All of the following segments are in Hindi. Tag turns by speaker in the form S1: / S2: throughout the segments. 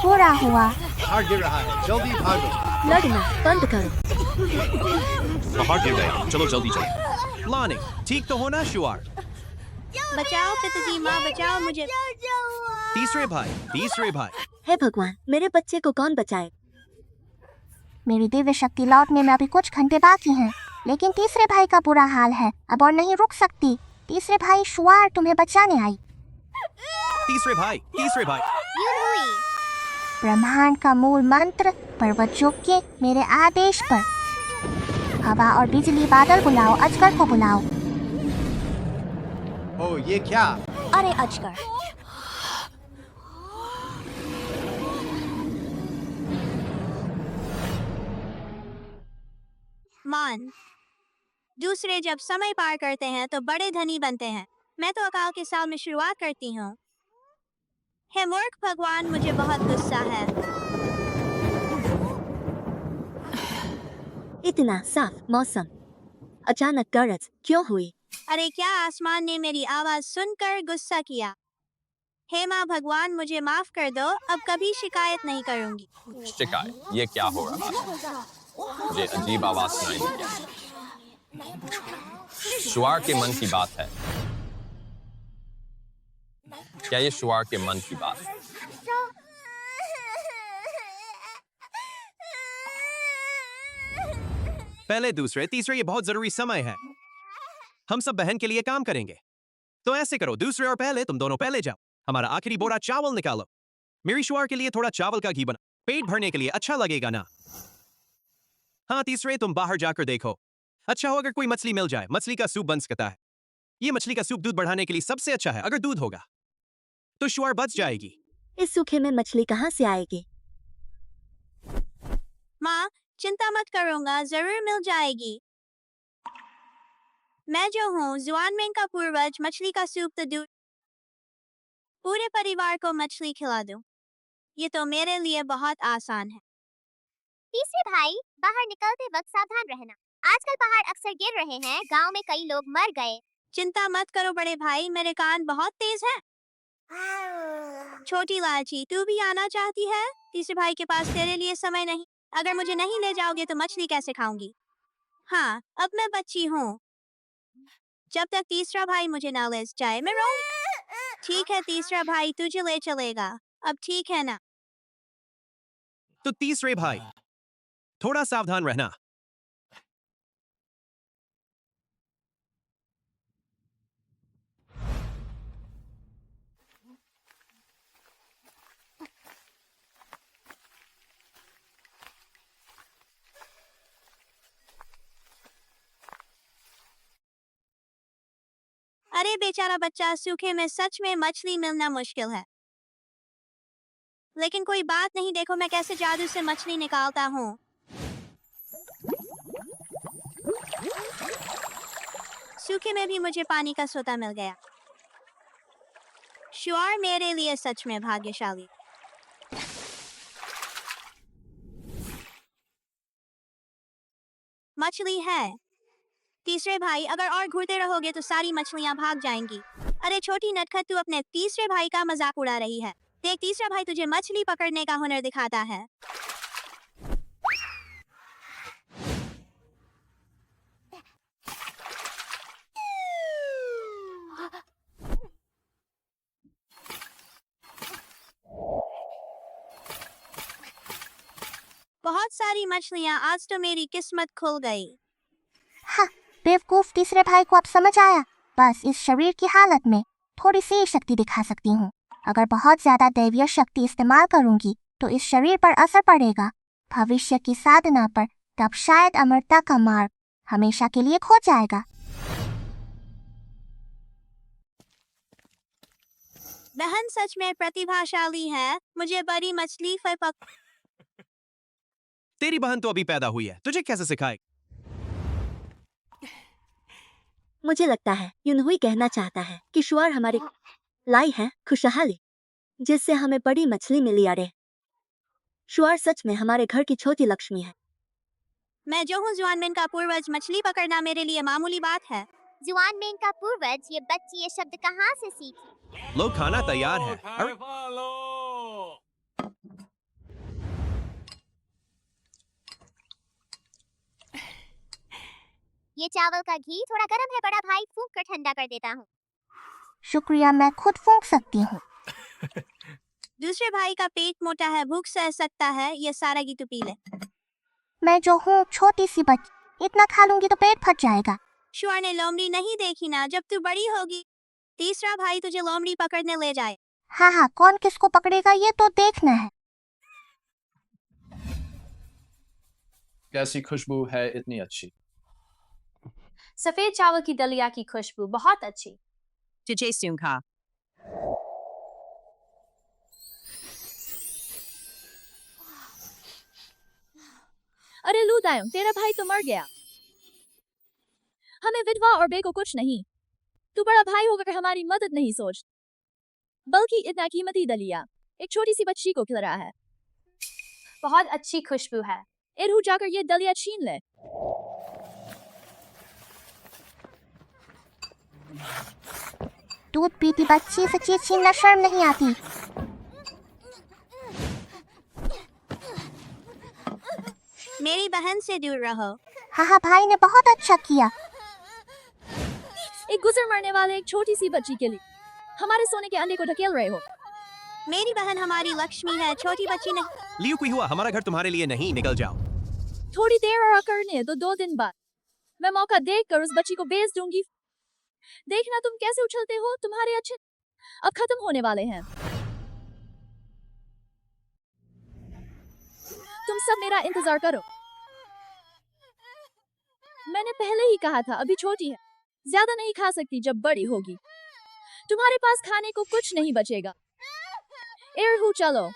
S1: पूरा हुआ।
S2: पहाड़ गिर रहा है, जल्दी भागो।
S3: लड़ना बंद करो।
S4: पहाड़ गिर गया, चलो जल्दी चलो। प्लानिंग ठीक तो होना शुआर।
S5: बचाओ पिताजी, माँ बचाओ मुझे।
S4: तीसरे भाई।
S3: हे भगवान, मेरे बच्चे को कौन बचाए?
S1: मेरी दिव्य शक्ति लौटने में अभी कुछ घंटे बाकी हैं, लेकिन तीसरे भाई का बुरा हाल है, अब और नहीं रुक सकती। तीसरे भाई शुआर तुम्हें बचाने आई।
S4: तीसरे भाई।
S1: ब्रह्मांड का मूल मंत्र, पर्वत झुके मेरे आदेश पर। हवा और बिजली बादल बुलाओ, अजगर को बुलाओ।
S2: ओ ये क्या?
S3: अरे अजगर,
S5: मान दूसरे जब समय पार करते हैं तो बड़े धनी बनते हैं। मैं तो अकाल के साल में शुरुआत करती हूँ। हे मूर्ख भगवान, मुझे बहुत गुस्सा है।
S3: इतना साफ मौसम, अचानक गरज क्यों हुई?
S5: अरे क्या आसमान ने मेरी आवाज सुनकर गुस्सा किया? हे माँ भगवान, मुझे माफ कर दो, अब कभी शिकायत नहीं करूँगी।
S6: शिकायत? ये क्या हो रहा है? मुझे अजीब आवाज सुनाई दी है। शुआर के मन की बात है। क्या ये शुआर के मन की बात है?
S4: पहले दूसरे तीसरे, ये बहुत जरूरी समय है। हम सब बहन के लिए काम करेंगे। तो ऐसे करो, दूसरे और पहले तुम दोनों पहले जाओ। हमारा आखिरी बोरा चावल निकालो। मेरी शुआर के लिए थोड़ा चावल का घी बना, पेट भरने के लिए अच्छा लगेगा ना? हाँ तीसरे, तुम बाहर जाकर देखो। अच्छा हो अगर कोई मछली मिल जाए। मछली का सूप बन सकता है। ये मछली का सूप दूध बढ़ाने के लिए सबसे अच्छा है। अगर दूध होगा तो शुआर बच जाएगी।
S3: इस सूखे में मछली कहाँ से आएगी?
S5: माँ चिंता मत करूँगा, जरूर मिल जाएगी। मैं जो हूँ जुआनमेंग का पूर्वज, मछली का सूप तो दूध। पूरे परिवार को मछली खिला दूं। ये तो मेरे लिए बहुत आसान है।
S1: तीसरे भाई, बाहर निकलते वक्त सावधान रहना। आजकल पहाड़ अक्सर गिर रहे हैं, गांव में कई लोग मर गए।
S5: चिंता मत करो बड़े भाई, मेरे कान बहुत तेज हैं। छोटी लालची, तू भी आना चाहती है? तीसरे भाई के पास तेरे लिए समय नहीं। अगर मुझे नहीं ले जाओगे तो मछली कैसे खाऊंगी? हाँ, अब मैं बच्ची हूँ। जब तक तीसरा भाई मुझे ना ले जाए मैं रहूंगी। ठीक है तीसरा भाई, तुझे ले चलेगा। अब ठीक है ना?
S4: तो तीसरे भाई, थोड़ा सावधान रहना।
S5: अरे बेचारा बच्चा, सूखे में सच में मछली मिलना मुश्किल है। लेकिन कोई बात नहीं, देखो मैं कैसे जादू से मछली निकालता हूँ। सूखे में भी मुझे पानी का सोता मिल गया। शुआर मेरे लिए सच में भाग्यशाली। मछली है। तीसरे भाई, अगर और घूरते रहोगे तो सारी मछलियां भाग जाएंगी। अरे छोटी नटखट, तू अपने तीसरे भाई का मजाक उड़ा रही है। देख तीसरा भाई तुझे मछली पकड़ने का हुनर दिखाता है। बहुत सारी मछलियां, आज तो मेरी किस्मत खुल गई।
S1: हाँ, बेवकूफ तीसरे भाई को अब समझ आया। बस इस शरीर की हालत में थोड़ी सी शक्ति दिखा सकती हूँ। अगर बहुत ज्यादा दैवीय शक्ति इस्तेमाल करूंगी तो इस शरीर पर असर पड़ेगा, भविष्य की साधना पर। तब शायद अमरता का मार्ग हमेशा के लिए खो जाएगा।
S5: बहन सच में प्रतिभाशाली है। मुझे बड़ी मछली पक।
S4: तेरी बहन तो अभी पैदा हुई है, तुझे कैसे सिखाए?
S3: मुझे लगता है यूनहुई कहना चाहता है कि शुआर हमारे लाई है खुशहाली, जिससे हमें बड़ी मछली मिली। अरे शुआर सच में हमारे घर की छोटी लक्ष्मी है।
S5: मैं जो हूँ जुआनमेंग का पूर्वज, मछली पकड़ना मेरे लिए मामूली बात है।
S1: जुआनमेंग का पूर्वज, ये बच्ची ये शब्द कहाँ से सीखी?
S4: लोग खाना तैयार है।
S7: ये चावल का घी थोड़ा गर्म है बड़ा भाई, फूंक कर ठंडा कर देता हूँ।
S1: शुक्रिया, मैं खुद फूंक सकती हूँ।
S5: दूसरे भाई का पेट मोटा है, भूख सह सकता है, ये सारा घी तू पी ले।
S1: मैं जो हूँ छोटी सी बच्ची, इतना खा लूंगी तो पेट फट जाएगा।
S5: शुआर ने लोमड़ी नहीं देखी ना, जब तू बड़ी होगी तीसरा भाई तुझे लोमड़ी पकड़ने ले जाए।
S1: हाँ हाँ, कौन किसको पकड़ेगा ये तो देखना है।
S8: कैसी खुशबू है इतनी अच्छी।
S9: सफेद चावल की दलिया की खुशबू बहुत अच्छी।
S5: तुझे सूंघा।
S9: अरे लू दायूं, तेरा भाई तो मर गया। हमें विधवा और बे को कुछ नहीं। तू बड़ा भाई होकर हमारी मदद नहीं सोच, बल्कि इतना कीमती दलिया एक छोटी सी बच्ची को खिला रहा है। बहुत अच्छी खुशबू है। इरहू जाकर ये दलिया छीन ले।
S1: दूध पीती बच्ची से चीज छीनना शर्म नहीं आती।
S5: मेरी बहन से दूर रहो।
S1: हाँ हाँ, भाई ने बहुत अच्छा किया।
S9: एक गुजर मरने वाले एक छोटी सी बच्ची के लिए हमारे सोने के अंडे को ढकेल रहे हो।
S5: मेरी बहन हमारी लक्ष्मी है, छोटी बच्ची नहीं।
S4: लियो कोई हुआ, हमारा घर तुम्हारे लिए नहीं, निकल जाओ।
S9: थोड़ी देर और करने तो 2 दिन बाद मैं मौका देखकर उस बच्ची को बेच दूंगी। देखना तुम कैसे उछलते हो, तुम्हारे अच्छे अब खत्म होने वाले हैं। तुम सब मेरा इंतजार करो। मैंने पहले ही कहा था, अभी छोटी है, ज्यादा नहीं खा सकती, जब बड़ी होगी तुम्हारे पास खाने को कुछ नहीं बचेगा। एरहू चलो।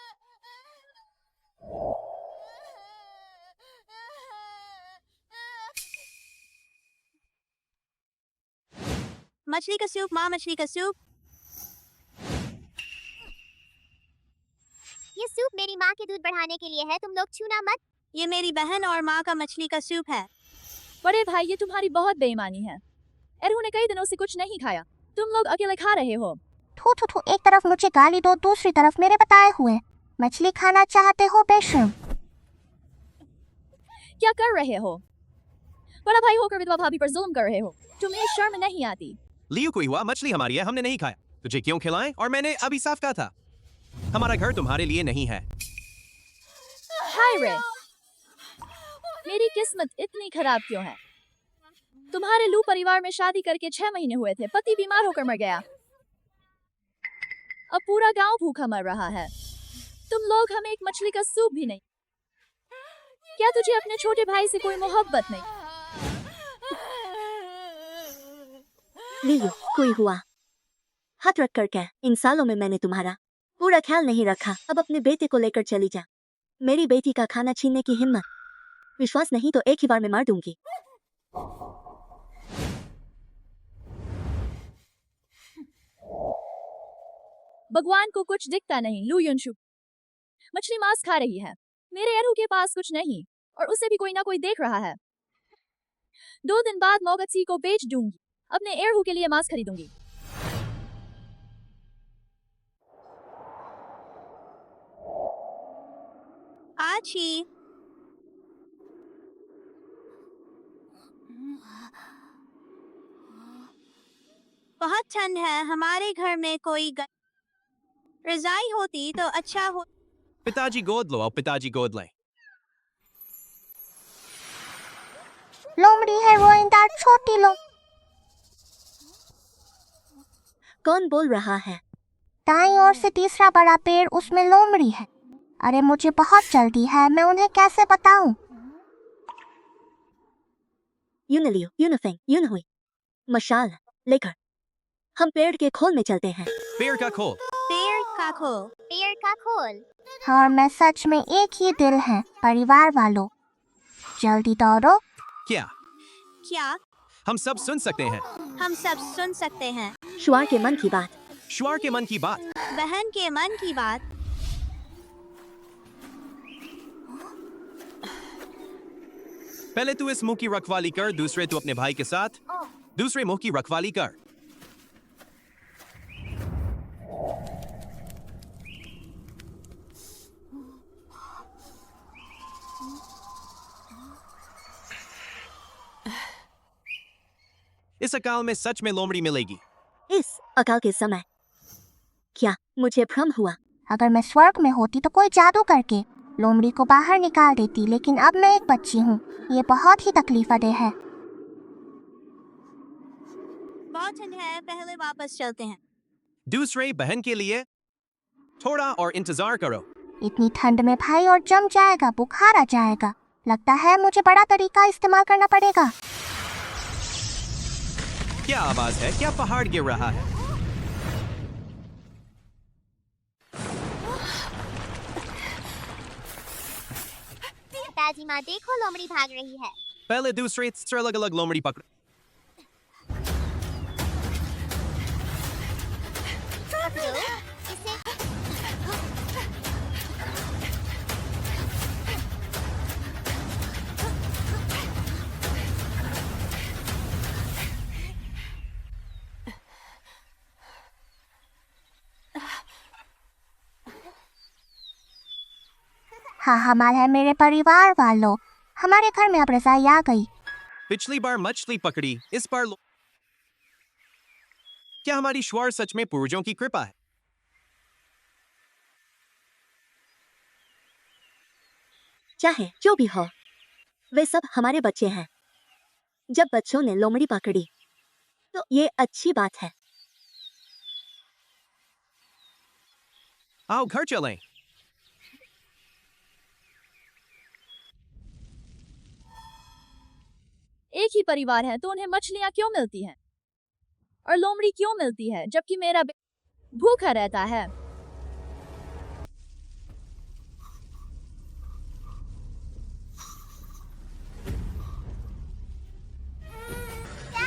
S5: मछली का सूप, माँ मछली का सूप।
S7: ये सूप मेरी माँ के दूध बढ़ाने के लिए है, तुम लोग छूना मत।
S5: ये मेरी बहन और माँ का मछली का सूप है।
S9: बड़े भाई, ये तुम्हारी बहुत बेईमानी है। एरहू ने कई दिनों से कुछ नहीं खाया, तुम लोग अकेले खा रहे हो।
S1: थू थू थू, एक तरफ मुझे गाली दो, दूसरी तरफ मेरे बताए हुए मछली खाना चाहते हो बेशर्म।
S9: क्या कर रहे हो? बड़ा भाई होकर विधवा भाभी पर जुल्म कर रहे हो, तुम्हें शर्म नहीं आती?
S4: लियो कोई हुआ, मछली हमारी है, हमने नहीं खाया, तुझे क्यों खिलाएं? और मैंने अभी साफ कहा था, हमारा घर तुम्हारे लिए नहीं है।
S9: हाय रे, मेरी किस्मत इतनी खराब क्यों है? तुम्हारे लू परिवार में शादी करके 6 महीने हुए थे, पति बीमार होकर मर गया, अब पूरा गांव भूखा मर रहा है। तुम लोग हमें एक मछली का सूप भी नहीं। क्या तुझे अपने छोटे भाई से कोई मोहब्बत नहीं?
S3: लियो कोई हुआ, हाथ रख कर कह, इन सालों में मैंने तुम्हारा पूरा ख्याल नहीं रखा, अब अपने बेटे को लेकर चली जा। मेरी बेटी का खाना छीनने की हिम्मत, विश्वास नहीं तो एक ही बार में मार दूंगी।
S9: भगवान को कुछ दिखता नहीं। लू युनशु मछली मांस खा रही है, मेरे एरहू के पास कुछ नहीं और उसे भी कोई ना कोई देख रहा है। 2 दिन बाद मोगत्सी को बेच दूंगी, अपने एरहू के लिए मांस खरीदूंगी।
S5: आची। बहुत ठंड है, हमारे घर में कोई रजाई होती तो अच्छा हो।
S4: पिताजी गोद लो, अब पिताजी गोद लें।
S1: लोमड़ी है रोइंदार छोटी लो।
S3: कौन बोल रहा है?
S1: दाईं ओर से तीसरा बड़ा पेड़, उसमें लोमड़ी है। अरे मुझे बहुत जल्दी है, मैं उन्हें कैसे बताऊं?
S3: यूं न लियो, यूं न फेंक, यूं न हुई। मशाल लेकर हम पेड़ के खोल में चलते हैं।
S4: पेड़ का खोल।
S5: पेड़ का खोल।
S7: पेड़ का खोल।
S1: हाँ, और मैं सच में एक ही दिल है परिवार वालों, जल्दी दौड़ो।
S4: क्या?
S5: क्या?
S4: हम सब सुन सकते हैं।
S5: हम सब सुन सकते हैं।
S3: शुआर के मन की बात।
S4: शुआर के मन की बात।
S5: बहन के मन की बात।
S4: पहले तू इस मुंह की रखवाली कर, दूसरे तू अपने भाई के साथ दूसरे मुंह की रखवाली कर। इस अकाल में सच में लोमड़ी मिलेगी।
S3: इस अकाल के समय क्या मुझे भ्रम हुआ?
S1: अगर मैं स्वर्ग में होती तो कोई जादू करके लोमड़ी को बाहर निकाल देती, लेकिन अब मैं एक बच्ची हूँ। ये बहुत ही तकलीफदेह है।
S5: बहुत ठंड है, पहले वापस चलते हैं।
S4: दूसरे बहन के लिए थोड़ा और इंतजार करो।
S1: इतनी ठंड में भाई और जम जाएगा, बुखार आ जाएगा। लगता है मुझे बड़ा तरीका इस्तेमाल करना पड़ेगा।
S4: क्या आवाज है? क्या पहाड़ गिर रहा है?
S7: पिताजी माँ देखो, लोमड़ी भाग रही है।
S4: पहले दूसरे तीसरे अलग अलग लोमड़ी पकड़ो।
S7: जो इसे
S1: हाँ, हमारा है मेरे परिवार वालों। हमारे घर में अब रजाई आ गई।
S4: पिछली बार मछली पकड़ी, इस बार क्या हमारी श्वार सच में पूर्वजों की कृपा है?
S3: चाहे जो भी हो, वे सब हमारे बच्चे हैं। जब बच्चों ने लोमड़ी पकड़ी तो ये अच्छी बात है।
S4: आओ घर चलें।
S9: एक ही परिवार है तो उन्हें मछलियां क्यों मिलती हैं और लोमड़ी क्यों मिलती है, जबकि मेरा भूखा रहता है?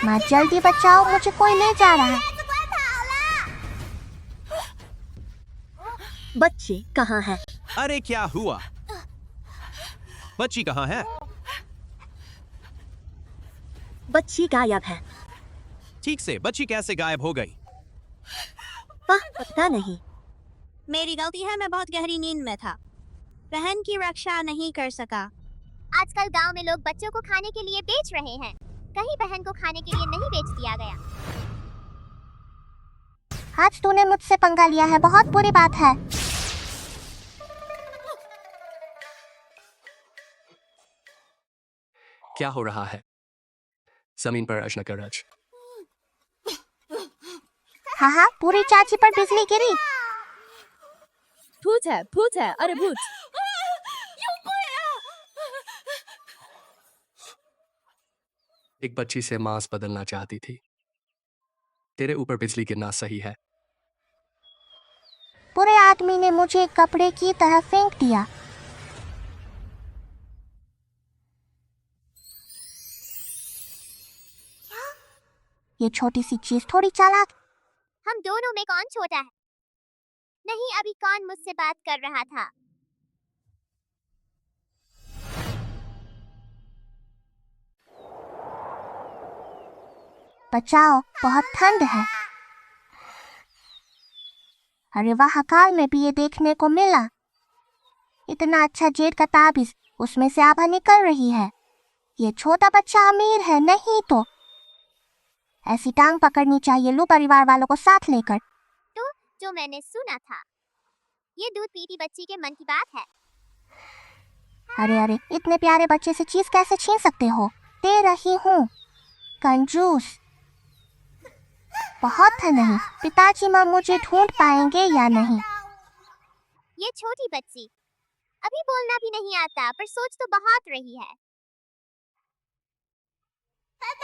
S1: माँ जल्दी बचाओ, मुझे कोई ले जा रहा है।
S3: बच्ची कहाँ है?
S4: अरे क्या हुआ? बच्ची कहाँ है?
S3: बच्ची गायब है।
S4: ठीक से बच्ची कैसे गायब हो गई?
S3: पता नहीं।
S5: मेरी गलती है, मैं बहुत गहरी नींद में था। बहन की रक्षा नहीं कर सका।
S7: आजकल गांव में लोग बच्चों को खाने के लिए बेच रहे हैं। कहीं बहन को खाने के लिए नहीं बेच दिया गया।
S1: आज तूने मुझसे पंगा लिया है, बहुत बुरी बात है।
S8: क्या हो रहा है? जमीन पर रच न कर रच।
S1: हाँ हाँ, पूरी चाची पर बिजली गिरी।
S9: भूत है, भूत है, अरे भूत।
S8: एक बच्ची से मांस बदलना चाहती थी। तेरे ऊपर बिजली गिरना सही है।
S1: बुरे आदमी ने मुझे कपड़े की तरह फेंक दिया। ये छोटी सी चीज थोड़ी चालाक।
S7: हम दोनों में कौन छोटा है? नहीं, अभी कौन मुझसे बात कर रहा था?
S1: बचाओ, बहुत ठंड है। अरे वाह, काल में भी ये देखने को मिला। इतना अच्छा जेड का ताबीज, उसमें से आभा निकल रही है। ये छोटा बच्चा अमीर है, नहीं तो ऐसी टांग पकड़नी चाहिए। लो परिवार वालों को साथ लेकर।
S7: तो जो मैंने सुना था, ये दूध पीती बच्ची के मन की बात है।
S1: अरे अरे, इतने प्यारे बच्चे से चीज कैसे छीन सकते हो? दे रही हूँ, कंजूस। बहुत है नहीं। पिताजी माँ मुझे ढूंढ पाएंगे या नहीं?
S7: ये छोटी बच्ची अभी बोलना भी नहीं आता, पर सोच तो बहुत रही है।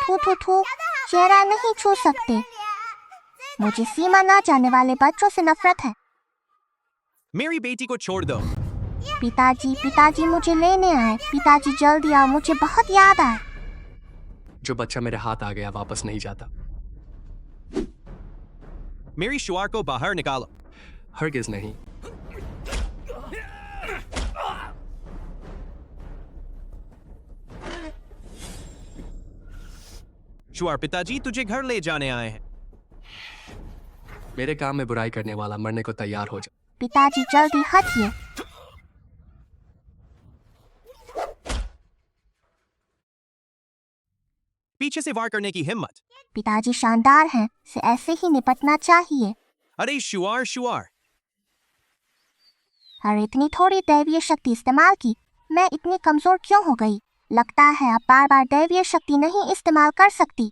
S1: थू थू थू, चेहरा नहीं छू सकते। मुझे सीमा ना जाने वाले बच्चों से नफरत है।
S4: मेरी बेटी को छोड़ दो।
S1: पिताजी, पिताजी मुझे लेने आए। पिताजी जल्दी आओ, मुझे बहुत याद आए।
S8: जो बच्चा मेरे हाथ आ गया वापस नहीं जाता।
S4: मेरी शुआर को बाहर निकालो।
S8: हरगिज नहीं।
S4: शुआर पिताजी तुझे घर ले जाने आए हैं।
S8: मेरे काम में बुराई करने वाला मरने को तैयार हो जा।
S1: पिताजी जल्दी हटिए।
S4: पीछे से वार करने की हिम्मत।
S1: पिताजी शानदार हैं, से ऐसे ही निपटना चाहिए।
S4: अरे शुआर शुआर,
S1: और इतनी थोड़ी दैवीय शक्ति इस्तेमाल की, मैं इतनी कमजोर क्यों हो गई? लगता है अब बार बार दैवीय शक्ति नहीं इस्तेमाल कर सकती।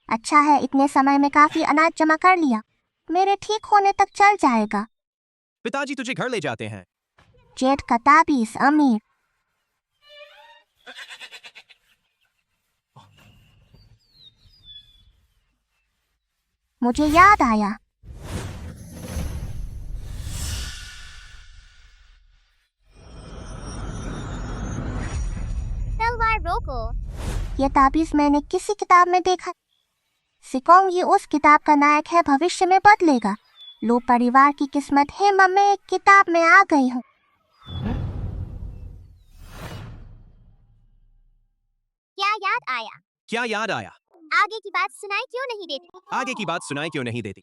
S1: अच्छा है, इतने समय में काफी अनाज जमा कर लिया, मेरे ठीक होने तक चल जाएगा।
S4: पिताजी तुझे घर ले जाते हैं।
S1: जेठ का ताबीज अमीर। मुझे याद आया,
S7: तलवार रोको।
S1: ये ताबीज मैंने किसी किताब में देखा। सिकोंग ये उस किताब का नायक है, भविष्य में बदलेगा। लो परिवार की किस्मत है, मैं एक किताब में आ गई हूँ।
S7: क्या याद आया?
S4: क्या याद आया?
S7: आगे की बात सुनाई क्यों नहीं देती?
S4: आगे की बात सुनाई क्यों नहीं देती?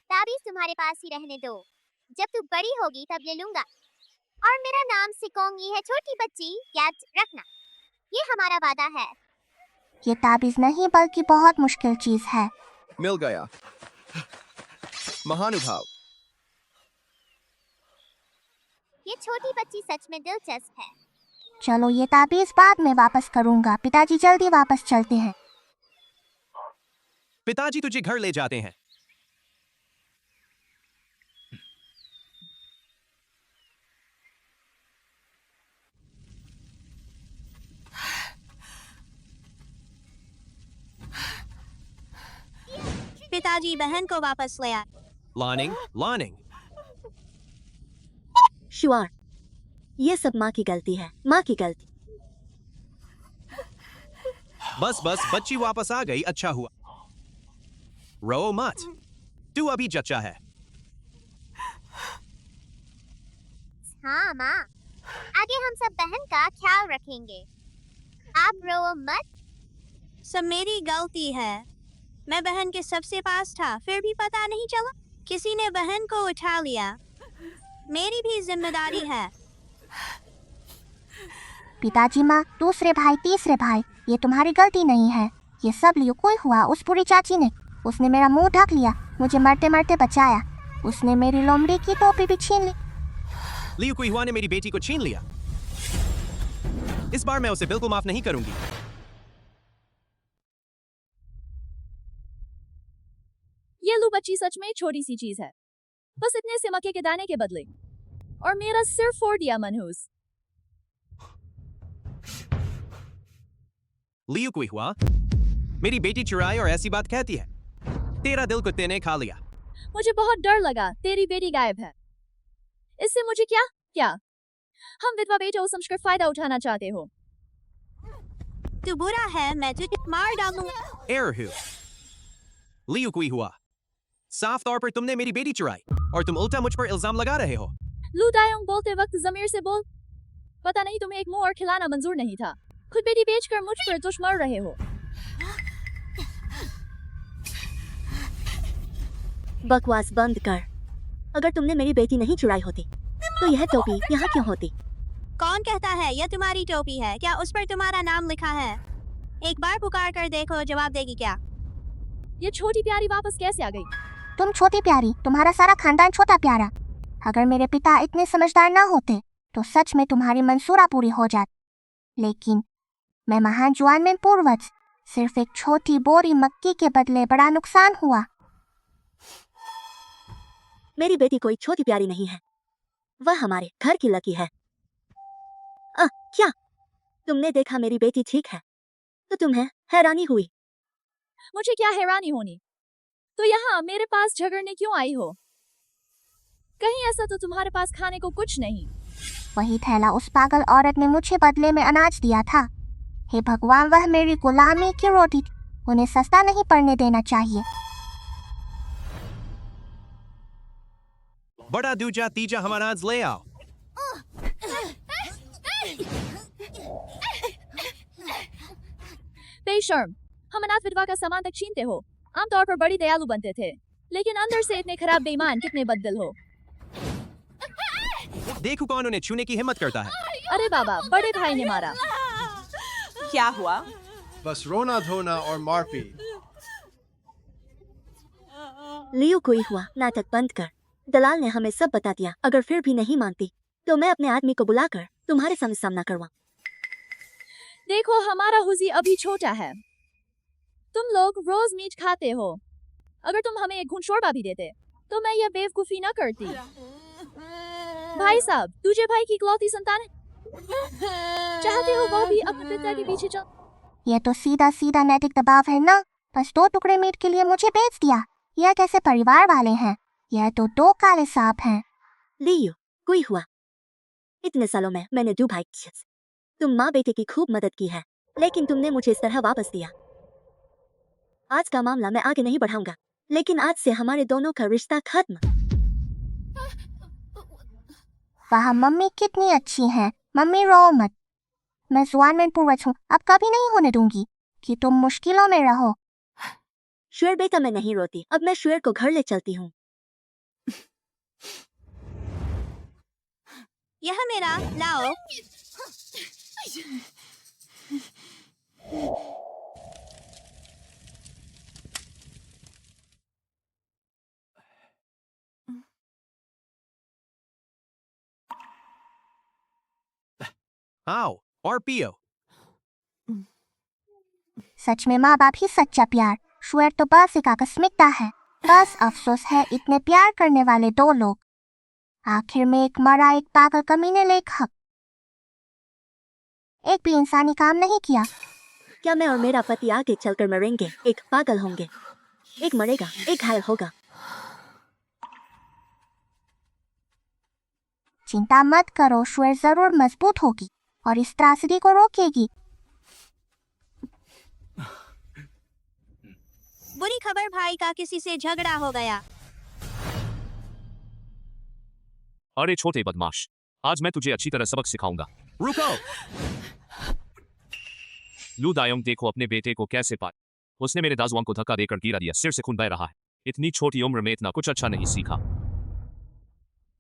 S7: ताबीज तुम्हारे पास ही रहने दो, जब तू बड़ी होगी तब ले लूंगा। और मेरा नाम सिकोंगी है, छोटी बच्ची, याद रखना, ये हमारा वादा है।
S1: ये ताबीज नहीं बल्कि बहुत मुश्किल चीज है।
S6: मिल गया। महानुभाव।
S7: ये छोटी बच्ची सच में दिलचस्प है।
S1: चलो ये ताबीज बाद में वापस करूंगा। पिताजी जल्दी वापस चलते हैं।
S4: पिताजी तुझे घर ले जाते हैं।
S5: पिताजी बहन को वापस ले आए।
S4: लॉनिंग लॉनिंग,
S3: शुआर, ये सब माँ की गलती है, माँ की गलती।
S4: बस बस, बच्ची वापस आ गई, अच्छा हुआ। रो मत, तू अभी जच्चा है।
S7: हाँ माँ, आगे हम सब बहन का ख्याल रखेंगे, आप रो मत।
S5: सब मेरी गलती है, मैं बहन के सबसे पास था, फिर भी पता नहीं चला, किसी ने बहन को उठा लिया। मेरी भी जिम्मेदारी है।
S1: पिताजी, माँ, दूसरे भाई, तीसरे भाई, ये तुम्हारी गलती नहीं है। ये सब लियो कोई हुआ उस बुरी चाची ने। उसने मेरा मुंह ढक लिया, मुझे मरते मरते बचाया। उसने मेरी लोमड़ी की टोपी भी छीन ली।
S4: लियू कोई हुआ ने मेरी बेटी को छीन लिया। इस बार मैं उसे बिल्कुल माफ नहीं करूंगी।
S9: ये लू बच्ची सच में छोटी सी चीज है, बस इतने से मक्के के दाने के बदले, और मेरा सिर फोड़ दिया मनहूस।
S4: लियू कोई हुआ मेरी बेटी चुराई और ऐसी बात कहती है। तेरा दिल कुत्ते ने खा लिया।
S9: मुझे बहुत डर लगा, तेरी बेटी गायब है। इससे मुझे क्या? हम विधवा बेटों समझकर फायदा उठाना चाहते हो।
S5: तू बुरा है, मैं तुझे मार डालूंगा।
S4: एरहू, लियू कोई हुआ, साफ तौर पर तुमने मेरी बेटी चुराई और तुम उल्टा मुझ पर इल्जाम लगा रहे हो।
S9: लू दायोंग, बोलते वक्त जमीर से बोल। पता नहीं तुम्हें एक मुंह और खिलाना मंजूर नहीं था, खुद बेटी बेचकर मुझ पर दुश्मन रहे हो।
S3: बकवास बंद कर। अगर तुमने मेरी बेटी नहीं चुराई होती तो यह टोपी यहाँ क्यों होती?
S5: कौन कहता है यह तुम्हारी टोपी है? क्या उस पर तुम्हारा नाम लिखा है? एक बार पुकार कर देखो, जवाब देगी क्या?
S9: ये छोटी प्यारी वापस कैसे आ गई?
S1: तुम छोटी प्यारी, तुम्हारा सारा खानदान छोटा प्यारा। अगर मेरे पिता इतने समझदार ना होते तो सच में तुम्हारी मंसूरा पूरी हो जाती। लेकिन मैं महान जुआनमेन पूर्वज, सिर्फ एक छोटी बोरी मक्की के बदले बड़ा नुकसान हुआ।
S3: मेरी बेटी कोई छोटी प्यारी नहीं है, वह हमारे घर की लकी है। क्या तुमने देखा मेरी बेटी ठीक है तो तुम्हें हैरानी हुई?
S9: मुझे क्या हैरानी होनी? तो यहाँ मेरे पास झगड़ने क्यों आई हो? कहीं ऐसा तो तुम्हारे पास खाने को कुछ नहीं?
S1: वही थैला उस पागल औरत ने मुझे बदले में अनाज दिया था। हे भगवान, वह मेरी गुलामी की रोटी थी, उन्हें सस्ता नहीं पड़ने देना चाहिए।
S4: बड़ा दूजा तीजा हम अनाज ले आओ।
S9: बेशर्म, हम अनाथ विधवा का सामान तक छीनते हो। आमतौर पर बड़ी दयालु बनते थे, लेकिन अंदर से इतने खराब बेईमान, कितने बददिल हो।
S4: देखो कौन उन्हें छूने की हिम्मत करता है।
S9: अरे बाबा, बड़े भाई ने मारा।
S10: क्या हुआ?
S2: बस रोना धोना और मारपीट।
S3: लियो कोई हुआ, नाटक बंद कर। दलाल ने हमें सब बता दिया। अगर फिर भी नहीं मानती तो मैं अपने आदमी को बुलाकर तुम्हारे सामने सामना करवा।
S9: देखो, हमारा हुजी अभी छोटा है। तुम लोग रोज मीट खाते हो। अगर तुम हमें एक घूंट शोरबा भी देते तो मैं यह बेवकूफी न करती। भाई साहब, तुझे भाई की इकलौती संतान है, चाहते हो वो भी अपने पिता के पीछे चल।
S1: ये तो सीधा सीधा नैतिक दबाव है ना। बस 2 टुकड़े मीट के लिए मुझे बेच दिया। यह कैसे परिवार वाले हैं? यह तो 2 काले सांप हैं।
S3: लियो कोई हुआ, इतने सालों में मैंने 2 भाई किए। तुम माँ बेटे की खूब मदद की है, लेकिन तुमने मुझे इस तरह वापस दिया। आज का मामला मैं आगे नहीं बढ़ाऊंगा, लेकिन आज से हमारे दोनों का रिश्ता खत्म।
S1: वहाँ मम्मी कितनी अच्छी हैं। मम्मी रो मत। मैं जुआन में पूर्वज हूँ। अब कभी नहीं होने दूंगी कि तुम मुश्किलों में रहो।
S3: शुएर बेटा, मैं नहीं रोती। अब मैं शुएर को घर ले चलती हूँ।
S5: यह मेरा लाओ।
S4: आओ और पियो।
S1: सच में माँ बाप ही सच्चा प्यार। शुएर तो बस एक आकस्मिकता है। बस अफसोस है इतने प्यार करने वाले 2 लोग, आखिर में एक मरा एक पागल कमीने लेखक। एक भी इंसानी काम नहीं किया।
S3: क्या मैं और मेरा पति आगे चलकर मरेंगे? एक पागल होंगे, एक मरेगा, एक घायल होगा।
S1: चिंता मत करो, शुएर जरूर मजबूत होगी और इस त्रासदी को रोकेगी।
S5: बुरी खबर, भाई का किसी से झगड़ा हो गया।
S6: अरे छोटे बदमाश, आज मैं तुझे अच्छी तरह सबक सिखाऊंगा।
S4: रुको।
S6: लू दायोंग, देखो अपने बेटे को कैसे पाए। उसने मेरे दाजुआंग को धक्का देकर गिरा दिया। सिर से खून बह रहा है। इतनी छोटी उम्र में इतना कुछ अच्छा नहीं सीखा।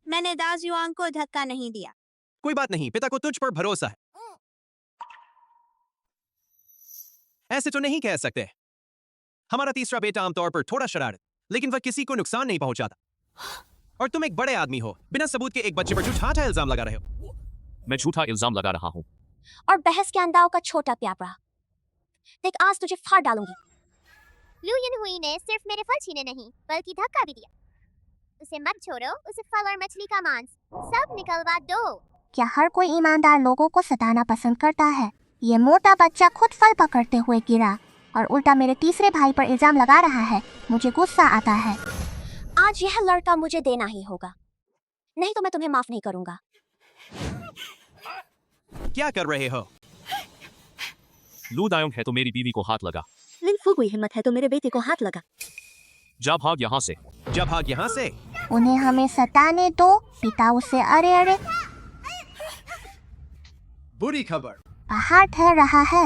S5: मैंने दाजुआंग को धक्का नहीं दिया।
S4: कोई बात नहीं, पिता को तुझ पर भरोसा है। ऐसे तो नहीं कह सकते। हमारा तीसरा बेटा आमतौर पर थोड़ा शरारत, लेकिन वह किसी को नुकसान नहीं पहुंचाता। और तुम एक बड़े आदमी हो, बिना सबूत के एक बच्चे पर झूठा इल्जाम लगा रहे हो।
S6: मैं झूठा इल्जाम लगा रहा हूँ।
S3: और बहस के अंदाव का छोटा प्यापरा। देख, आज तुझे फाड़ डालूंगी।
S7: लू युनहुई ने सिर्फ मेरे फल छीने नहीं, बल्कि धक्का भी दिया। उसे मत छोड़ो, उसे फल और मछली का मांस सब निकलवा दो।
S1: क्या हर कोई ईमानदार लोगों को सताना पसंद करता है? ये मोटा बच्चा खुद फल पकड़ते हुए गिरा और उल्टा मेरे तीसरे भाई पर इल्जाम लगा रहा है। मुझे गुस्सा आता है।
S3: आज यह लड़का मुझे देना ही होगा, नहीं तो मैं तुम्हें माफ नहीं करूंगा।
S4: क्या कर रहे हो?
S6: लू दायोंग है तो मेरी बीवी को हाथ लगा।
S3: लिन फुगुई हिम्मत है तो मेरे बेटे को हाथ लगा।
S6: जा भाग यहाँ से।
S4: जा भाग यहाँ से।
S1: उन्हें हमें सताने दो। पिता उसे अरे अरे।
S2: बुरी खबर।
S1: पहाड़ ठहर रहा है।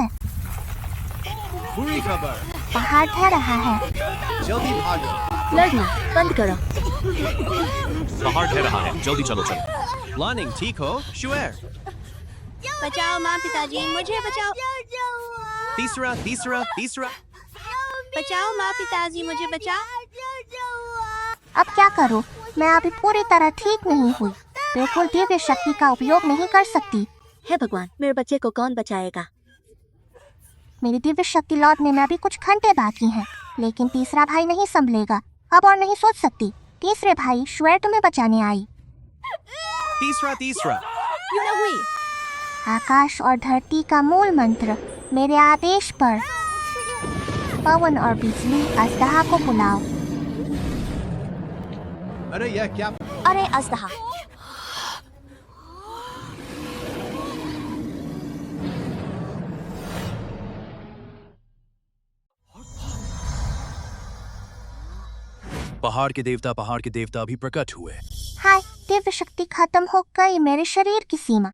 S2: बुरी खबर।
S1: पहाड़ ठहर रहा है।
S2: जल्दी भागो।
S3: लड़ना बंद करो।
S6: बाहर ठहर रहा है, जल्दी चलो चलो।
S4: लॉनिंग, ठीक हो? शुएर।
S5: बचाओ माँ, पिताजी मुझे बचाओ।
S4: तीसरा तीसरा तीसरा।
S5: बचाओ माँ, पिताजी मुझे बचाओ।
S1: अब क्या करूं? मैं अभी पूरी तरह ठीक नहीं हुई। बिल्कुल दिव्य शक्ति का उपयोग नहीं कर सकती।
S3: हे भगवान, मेरे बच्चे को कौन बचाएगा?
S1: मेरी दिव्य शक्ति लौटने में अभी कुछ घंटे बाकी हैं, लेकिन तीसरा भाई नहीं संभलेगा। अब और नहीं सोच सकती। तीसरे भाई, शुएर तुम्हें बचाने आई।
S4: तीसरा तीसरा।
S9: युनहुई,
S1: आकाश और धरती का मूल मंत्र, मेरे आदेश पर पवन और बिजली अजदहा को बुलाओ।
S2: अरे यह क्या?
S3: अरे अजदहा,
S2: पहाड़ के देवता अभी प्रकट हुए।
S1: हाय, दिव्य शक्ति खत्म हो गई। मेरे शरीर की सीमा।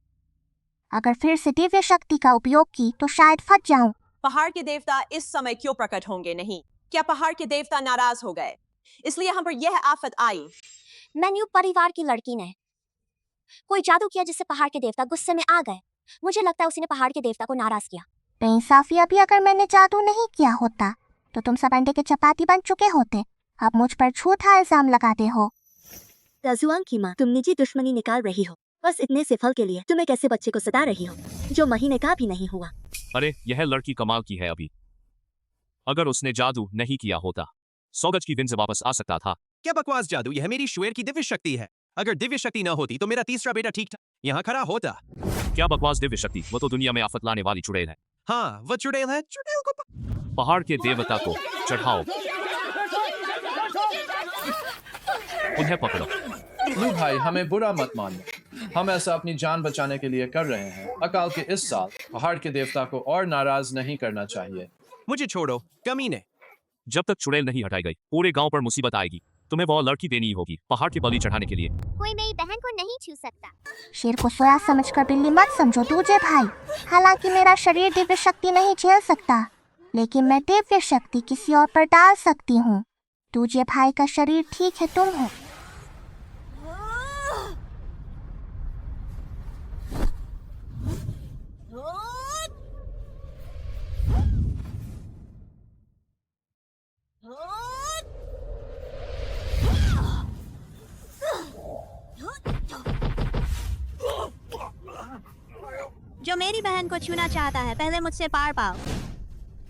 S1: अगर फिर से दिव्य शक्ति का उपयोग की तो शायद फट जाऊं।
S10: पहाड़ के देवता इस समय क्यों प्रकट होंगे नहीं? क्या पहाड़ के देवता नाराज हो गए, इसलिए हम पर यह आफत आई?
S3: मैन्यू परिवार की लड़की ने कोई जादू किया जिससे पहाड़ के देवता गुस्से में आ गए। मुझे लगता है उसी ने पहाड़ के देवता को नाराज किया।
S1: बेइंसाफी, अभी अगर मैंने जादू नहीं किया होता तो तुम सब अंडे के चपाती बन चुके होते। अब मुझ पर झूठा इल्जाम लगाते हो।
S3: दाजुआंग की माँ, तुम निजी दुश्मनी निकाल रही हो बस इतने से फल के लिए। तुम एक ऐसे बच्चे को सता रही हो जो महीने का भी नहीं हुआ।
S6: अरे यह लड़की कमाल की है। अभी अगर उसने जादू नहीं किया होता 100 गज की विन से वापस आ सकता था।
S4: क्या बकवास जादू, यह मेरी शुएर की दिव्य शक्ति है। अगर दिव्य शक्ति न होती तो मेरा तीसरा बेटा ठीक ठाक यहाँ खड़ा होता।
S6: क्या बकवास दिव्य शक्ति, वो तो दुनिया में आफत लाने वाली चुड़ैल है।
S4: हाँ, वो चुड़ैल है। चुड़ैल को
S6: पहाड़ के देवता को चढ़ाओ, उन्हें पकड़ो।
S2: लू भाई, हमें बुरा मत मानो। हम ऐसा अपनी जान बचाने के लिए कर रहे हैं। अकाल के इस साल पहाड़ के देवता को और नाराज नहीं करना चाहिए।
S4: मुझे छोड़ो कमीने।
S6: जब तक चुड़ैल नहीं हटाई गई पूरे गांव पर मुसीबत आएगी। तुम्हें वो लड़की देनी होगी पहाड़ की बलि चढ़ाने के लिए।
S7: कोई मेरी बहन को नहीं छू सकता।
S1: शेर को सोया समझकर बिल्ली मत समझो दूजे भाई। हालांकि मेरा शरीर दिव्य शक्ति नहीं झेल सकता, लेकिन मैं दिव्य शक्ति किसी और पर डाल सकती हूँ। दूजे भाई का शरीर ठीक है, तुम हो।
S5: जो मेरी बहन को छूना चाहता है पहले मुझसे पार पाओ।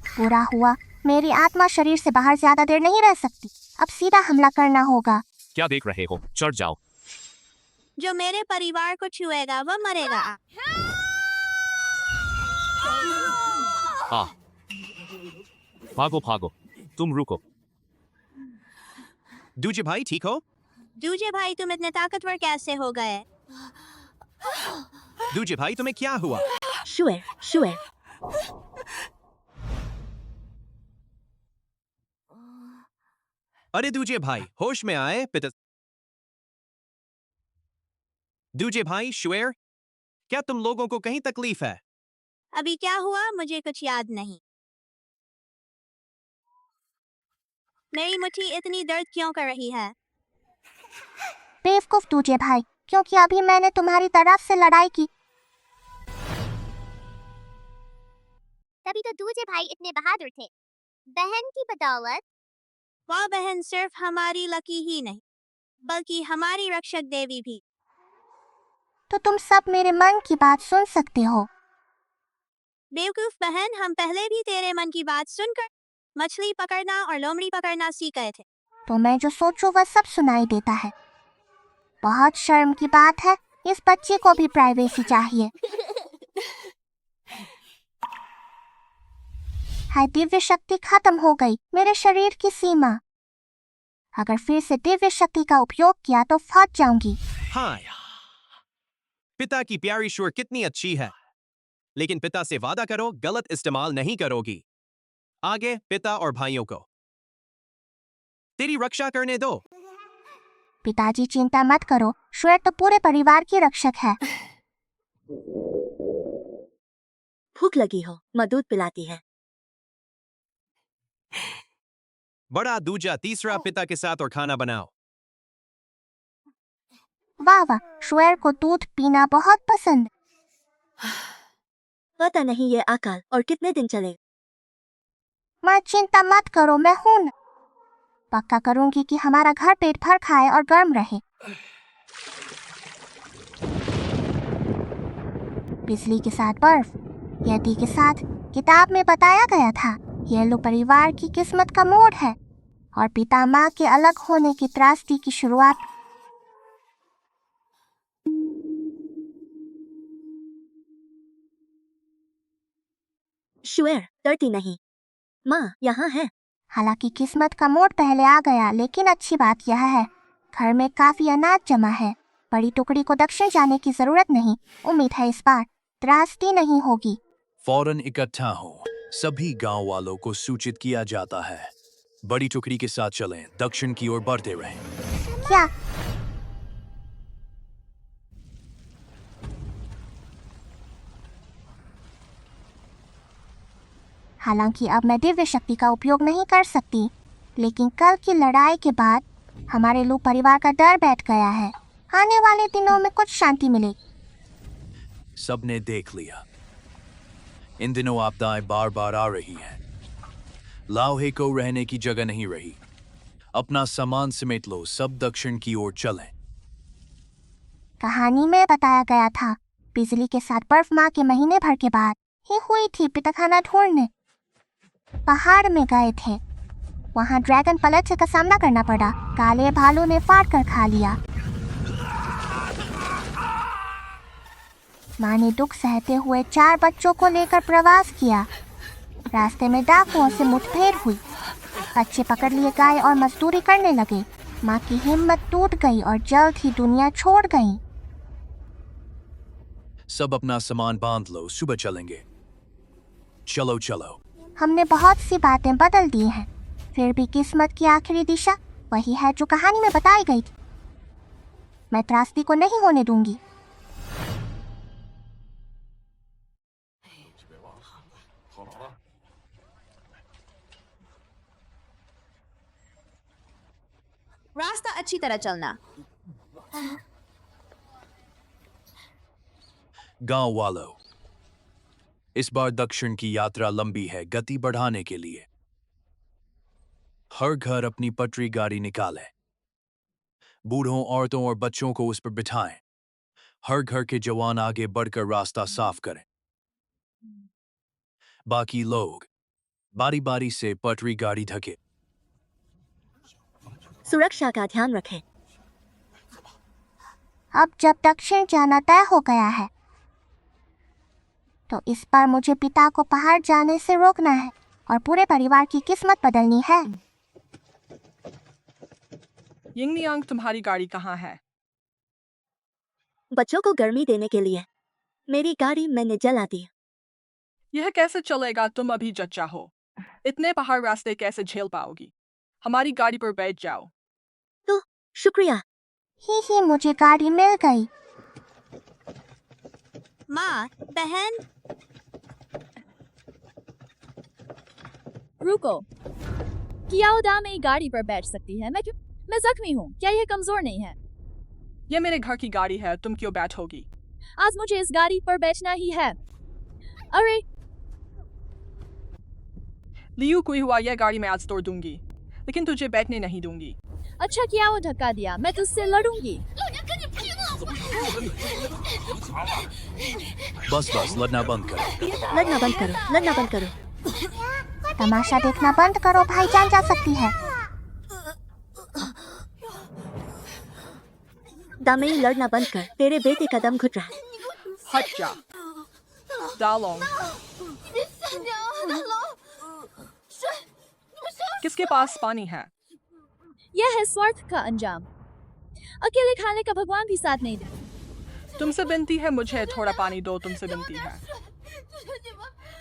S1: बुरा हुआ, मेरी आत्मा शरीर से बाहर ज्यादा देर नहीं रह सकती। अब सीधा हमला करना होगा।
S6: क्या देख रहे हो, चढ़ जाओ।
S5: जो मेरे परिवार को छुएगा वो मरेगा।
S6: भागो भागो, तुम रुको।
S4: दूजे भाई ठीक हो?
S5: दूजे भाई तुम इतने ताकतवर कैसे हो गए?
S4: दूजे भाई तुम्हें क्या हुआ?
S3: शुएर, शुएर।
S4: अरे दूजे भाई, होश में आए। पिता दूजे भाई, शुएर, क्या तुम लोगों को कहीं तकलीफ है?
S5: अभी क्या हुआ मुझे कुछ याद नहीं। मेरी मुट्ठी इतनी दर्द क्यों कर रही है?
S1: बेवकूफ दूजे भाई, क्योंकि अभी मैंने तुम्हारी तरफ से लड़ाई की।
S7: तभी तो दूजे भाई इतने बहादुर थे, बहन की बदौलत।
S5: वह बहन सिर्फ हमारी लकी ही नहीं बल्कि हमारी रक्षक देवी भी।
S1: तो तुम सब मेरे मन की बात सुन सकते हो।
S5: बेवकूफ बहन, हम पहले भी तेरे मन की बात सुनकर मछली पकड़ना और लोमड़ी पकड़ना सीख गए थे।
S1: तो मैं जो सोचूं वह सब सुनाई देता है। बहुत शर्म की बात है, इस बच्चे को भी प्राइवेसी चाहिए। हाय, दिव्य शक्ति खत्म हो गई, मेरे शरीर की सीमा। अगर फिर से दिव्य शक्ति का उपयोग किया तो फट जाऊंगी।
S4: हाँ, पिता की प्यारी शुएर कितनी अच्छी है, लेकिन पिता से वादा करो गलत इस्तेमाल नहीं करोगी। आगे पिता और भाइयों को तेरी रक्षा करने दो।
S1: पिताजी चिंता मत करो, शुएर तो पूरे परिवार की रक्षक है।
S3: भूख लगी हो, मैं दूध पिलाती है।
S4: बड़ा दूजा तीसरा पिता के साथ और खाना बनाओ।
S1: वाह वाह, शुएर को दूध पीना बहुत पसंद।
S3: पता नहीं ये अकाल और कितने दिन चले।
S1: माँ चिंता मत करो, मैं हूं न। पक्का करूंगी कि हमारा घर पेट भर खाए और गर्म रहे। बिजली के साथ बर्फ, यति के साथ किताब में बताया गया था। येलो परिवार की किस्मत का मोड़ है और पिता माँ के अलग होने की त्रासदी की शुरुआत।
S3: शुएर, डरती नहीं, माँ यहाँ है।
S1: हालांकि किस्मत का मोड़ पहले आ गया, लेकिन अच्छी बात यह है घर में काफी अनाज जमा है। बड़ी टुकड़ी को दक्षिण जाने की जरूरत नहीं। उम्मीद है इस बार त्रासदी नहीं होगी।
S2: फौरन इकट्ठा हो, सभी गांव वालों को सूचित किया जाता है। बड़ी टुकड़ी के साथ चलें, दक्षिण की ओर बढ़ते रहें।
S1: क्या? हालांकि अब मैं दिव्य शक्ति का उपयोग नहीं कर सकती, लेकिन कल की लड़ाई के बाद हमारे लू परिवार का डर बैठ गया है। आने वाले दिनों में कुछ शांति मिलेगी।
S11: सबने देख लिया, इन दिनों आपदाएं बार बार आ रही हैं। लाओहे को रहने की जगह नहीं रही। अपना सामान समेट लो, सब दक्षिण की ओर चलें।
S1: कहानी में बताया गया था बिजली के साथ बर्फ माँ के महीने भर के बाद ही हुई थी। पिता खाना ढूंढने पहाड़ में गए थे, वहाँ ड्रैगन पलट का सामना करना पड़ा। काले भालू ने फाड़ कर खा लिया। माँ ने दुख सहते हुए 4 बच्चों को लेकर प्रवास किया। रास्ते में डाकुओं से मुठभेड़ हुई। बच्चे पकड़ लिए गए और मजदूरी करने लगे। माँ की हिम्मत टूट गई और जल्द ही दुनिया छोड़ गई।
S11: सब अपना सामान बांध लो, सुबह चलेंगे। चलो चलो।
S1: हमने बहुत सी बातें बदल दी हैं, फिर भी किस्मत की आखिरी दिशा वही है जो कहानी में बताई गई थी। मैं त्रासदी को नहीं होने दूंगी।
S5: रास्ता अच्छी तरह चलना।
S11: गांव वालों, इस बार दक्षिण की यात्रा लंबी है। गति बढ़ाने के लिए हर घर अपनी पटरी गाड़ी निकाले। बूढ़ों, औरतों और बच्चों को उस पर बिठाएं। हर घर के जवान आगे बढ़कर रास्ता साफ करें। बाकी लोग बारी बारी से पटरी गाड़ी ढके।
S3: सुरक्षा का ध्यान रखें।
S1: अब जब दक्षिण जाना तय हो गया है तो इस बार मुझे पिता को पहाड़ जाने से रोकना है और पूरे परिवार की किस्मत बदलनी है।
S12: यिंगनियांग, तुम्हारी गाड़ी कहाँ है?
S3: बच्चों को गर्मी देने के लिए मेरी गाड़ी मैंने जला दी।
S12: यह कैसे चलेगा? तुम अभी जच्चा हो। इतने पहाड़ रास्ते कैसे झेल पाओगी? हमारी गाड़ी पर बैठ जाओ।
S3: तो शुक्रिया।
S1: ही मुझे गाड़ी मिल गई।
S5: माँ, बहन,
S9: रुको, कियाओ दा मेरी गाड़ी पर बैठ सकती है। मैं जख्मी हूँ, क्या यह कमजोर नहीं है?
S12: यह मेरे घर की गाड़ी है, तुम क्यों बैठोगी?
S9: आज मुझे इस गाड़ी पर बैठना ही है। अरे
S12: लियू, कोई हुआ, यह गाड़ी मैं आज तोड़ दूंगी, लेकिन तुझे बैठने नहीं दूंगी।
S9: अच्छा किया वो धक्का दिया, मैं तुझसे लड़ूंगी।
S11: बस बस, लड़ना बंद करो।
S3: लड़ना बंद करो, लड़ना बंद करो।
S1: तमाशा देखना बंद करो, भाई जान जा सकती है।
S3: दामेई, लड़ना बंद कर, तेरे बेटे का दम घुट रहा है।
S12: हट जा। दालोंग, किसके पास पानी है?
S9: यह है स्वार्थ का अंजाम। अकेले खाने का भगवान भी साथ नहीं दे।
S12: तुमसे विनती है, मुझे थोड़ा पानी दो। तुमसे विनती है,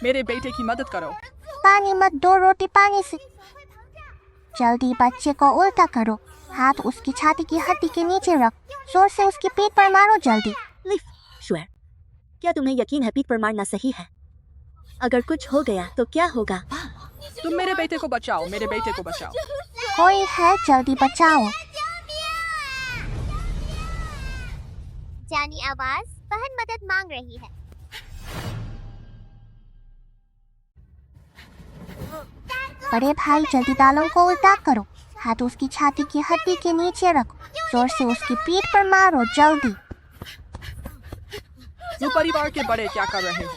S12: मेरे बेटे की मदद करो।
S1: पानी मत दो, रोटी पानी से। जल्दी बच्चे को उल्टा करो, हाथ उसकी छाती की हड्डी के नीचे रख, जोर से उसकी पीठ पर मारो जल्दी।
S3: लिफ, श्वेर, क्या तुम्हें यकीन है पीठ पर मारना सही है? अगर कुछ हो गया तो क्या होगा?
S12: तुम मेरे बेटे को बचाओ, मेरे बेटे को बचाओ।
S1: कोई है, जल्दी बचाओ।
S7: जानी आवाज, बहन मदद मांग रही है।
S1: बड़े भाई, जल्दी दालों को उल्टा करो, हाथ उसकी छाती की हड्डी के नीचे रखो, जोर से उसकी पीठ पर मारो जल्दी।
S12: वो परिवार के बड़े क्या कर रहे हो?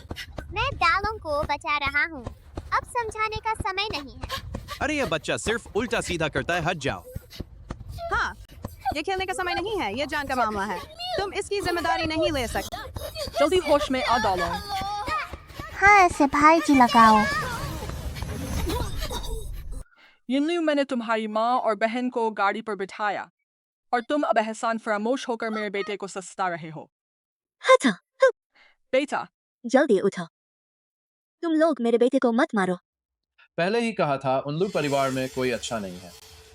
S7: मैं दालों को बचा रहा हूँ, अब समझाने का समय नहीं है।
S4: अरे ये बच्चा सिर्फ उल्टा सीधा करता है, हट जाओ।
S10: हाँ, ये खेलने का समय नहीं है, ये जान का मामला है। तुम इसकी जिम्मेदारी नहीं ले सकते।
S12: जल्दी होश में आ दालोंग।
S1: हाँ, ऐसे भाई जी लगाओ।
S12: यिनलियू, मैंने तुम्हारी माँ और बहन को गाड़ी पर बिठाया और तुम अब एहसान फरामोश होकर मेरे बेटे को सस्ता रहे हो।
S3: हटा,
S12: बेटा,
S3: जल्दी उठो। तुम लोग मेरे बेटे को मत मारो।
S2: पहले ही कहा था, उल्लू परिवार में कोई अच्छा नहीं है।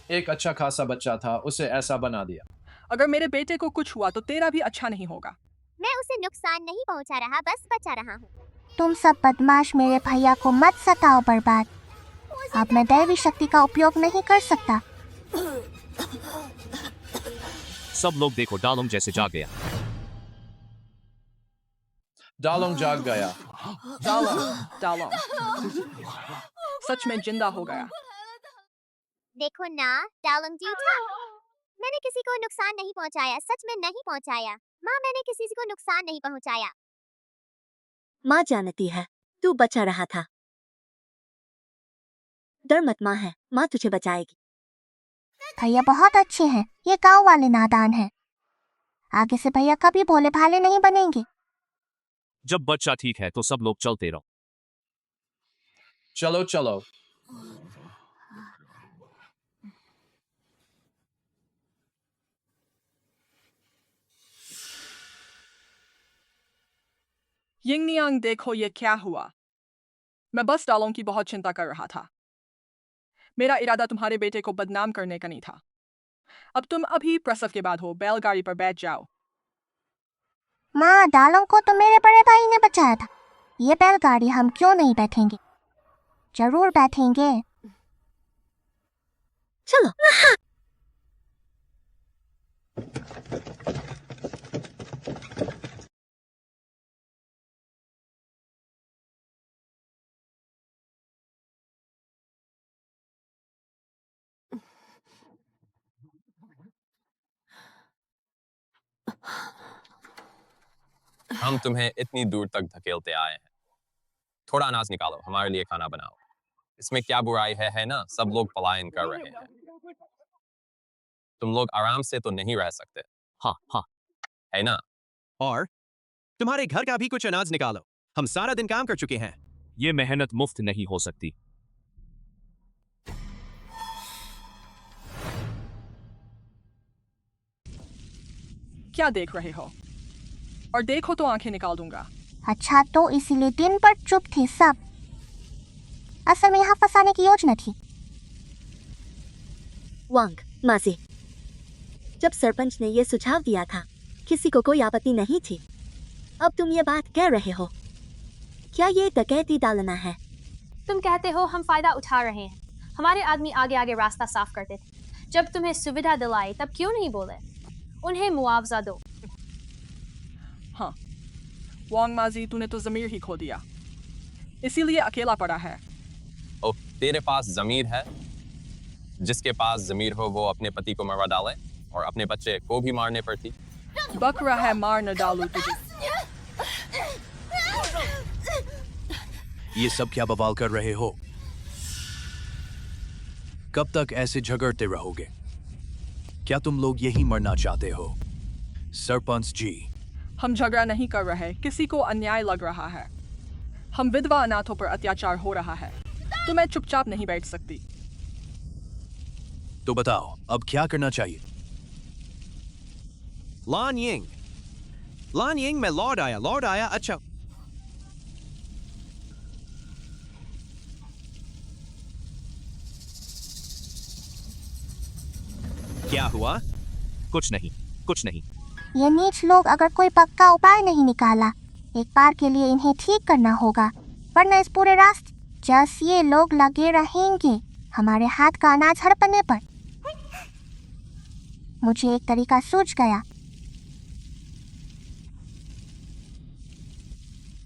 S2: एक अच्छा खासा बच्चा था, उसे ऐसा बना दिया।
S12: अगर मेरे बेटे को कुछ हुआ तो तेरा भी अच्छा नहीं होगा।
S7: मैं उसे नुकसान नहीं पहुंचा रहा, बस बचा रहा हूँ।
S1: तुम सब बदमाश मेरे भैया को मत सताओ बर्बाद। अब मैं दैवी शक्ति का उपयोग नहीं कर सकता।
S6: सब लोग देखो डालोंग जैसे जाग गया।
S2: डालोंग जाग गया।
S12: डालोंग सच में जिंदा हो गया।
S7: देखो ना, डालोंग जूठा। मैंने किसी को नुकसान नहीं पहुंचाया, सच में नहीं पहुंचाया। माँ, मैंने किसी को नुकसान नहीं पहुंचाया।
S3: माँ जानती है तू बचा रहा था। डर मत, माँ है, माँ तुझे बचाएगी।
S1: भैया बहुत अच्छे हैं, ये गांव वाले नादान हैं। आगे से भैया कभी भोले भाले नहीं बनेंगे।
S6: जब बच्चा ठीक है तो सब लोग चलते रहो।
S2: चलो चलो।
S12: यिंग नियांग, देखो ये क्या हुआ। मैं बस डालोंग की बहुत चिंता कर रहा था। मेरा इरादा तुम्हारे बेटे को बदनाम करने का नहीं था। अब तुम अभी प्रसव के बाद हो, बैलगाड़ी पर बैठ जाओ।
S1: माँ, डालोंग को तो मेरे बड़े भाई ने बचाया था। ये बैलगाड़ी हम क्यों नहीं बैठेंगे? जरूर बैठेंगे।
S3: चलो।
S13: हम तुम्हें इतनी दूर तक धकेलते आए हैं। थोड़ा अनाज निकालो, हमारे लिए खाना बनाओ। इसमें क्या बुराई है ना? सब लोग पलायन कर रहे हैं। तुम लोग आराम से तो नहीं रह सकते।
S6: हाँ हाँ
S13: है ना?
S4: और तुम्हारे घर का भी कुछ अनाज निकालो, हम सारा दिन काम कर चुके हैं।
S6: ये मेहनत मुफ्त नहीं हो सकती।
S12: क्या देख रहे हो? और देखो तो आंखें निकाल दूंगा।
S1: अच्छा, तो इसीलिए दिन भर चुप थे सब। असल में यहाँ फंसाने की योजना थी।
S3: वांग, मासी, जब सरपंच ने ये सुझाव दिया था किसी को कोई आपत्ति नहीं थी। अब तुम ये बात कह रहे हो, क्या ये डकैती डालना है?
S14: तुम कहते हो हम फायदा उठा रहे हैं। हमारे आदमी आगे आगे रास्ता साफ करते थे। जब तुम्हें सुविधा दिलाई तब क्यों नहीं बोले? उन्हें मुआवजा दो।
S12: हाँ वांग माजी, तूने तो जमीर ही खो दिया, इसीलिए अकेला पड़ा है।
S13: ओ, तेरे पास जमीर है? जिसके पास जमीर हो वो अपने पति को मरवा डाले और अपने बच्चे को भी मारने पर थी।
S12: बक रहा है, मार न डालू तुझे।
S11: ये सब क्या बवाल कर रहे हो? कब तक ऐसे झगड़ते रहोगे? क्या तुम लोग यही मरना चाहते हो? सरपंच जी,
S12: हम झगड़ा नहीं कर रहे, किसी को अन्याय लग रहा है। हम विधवा अनाथों पर अत्याचार हो रहा है, तो मैं चुपचाप नहीं बैठ सकती।
S11: तो बताओ अब क्या करना चाहिए?
S4: लॉन यिंग, मैं लौट आया। अच्छा, क्या हुआ?
S6: कुछ नहीं।
S1: ये नीच लोग अगर कोई पक्का उपाय नहीं निकाला, एक बार के लिए इन्हें ठीक करना होगा, वरना इस पूरे रास्ते जस ये लोग लगे रहेंगे हमारे हाथ का अनाज हड़पने पर। मुझे एक तरीका सूझ गया।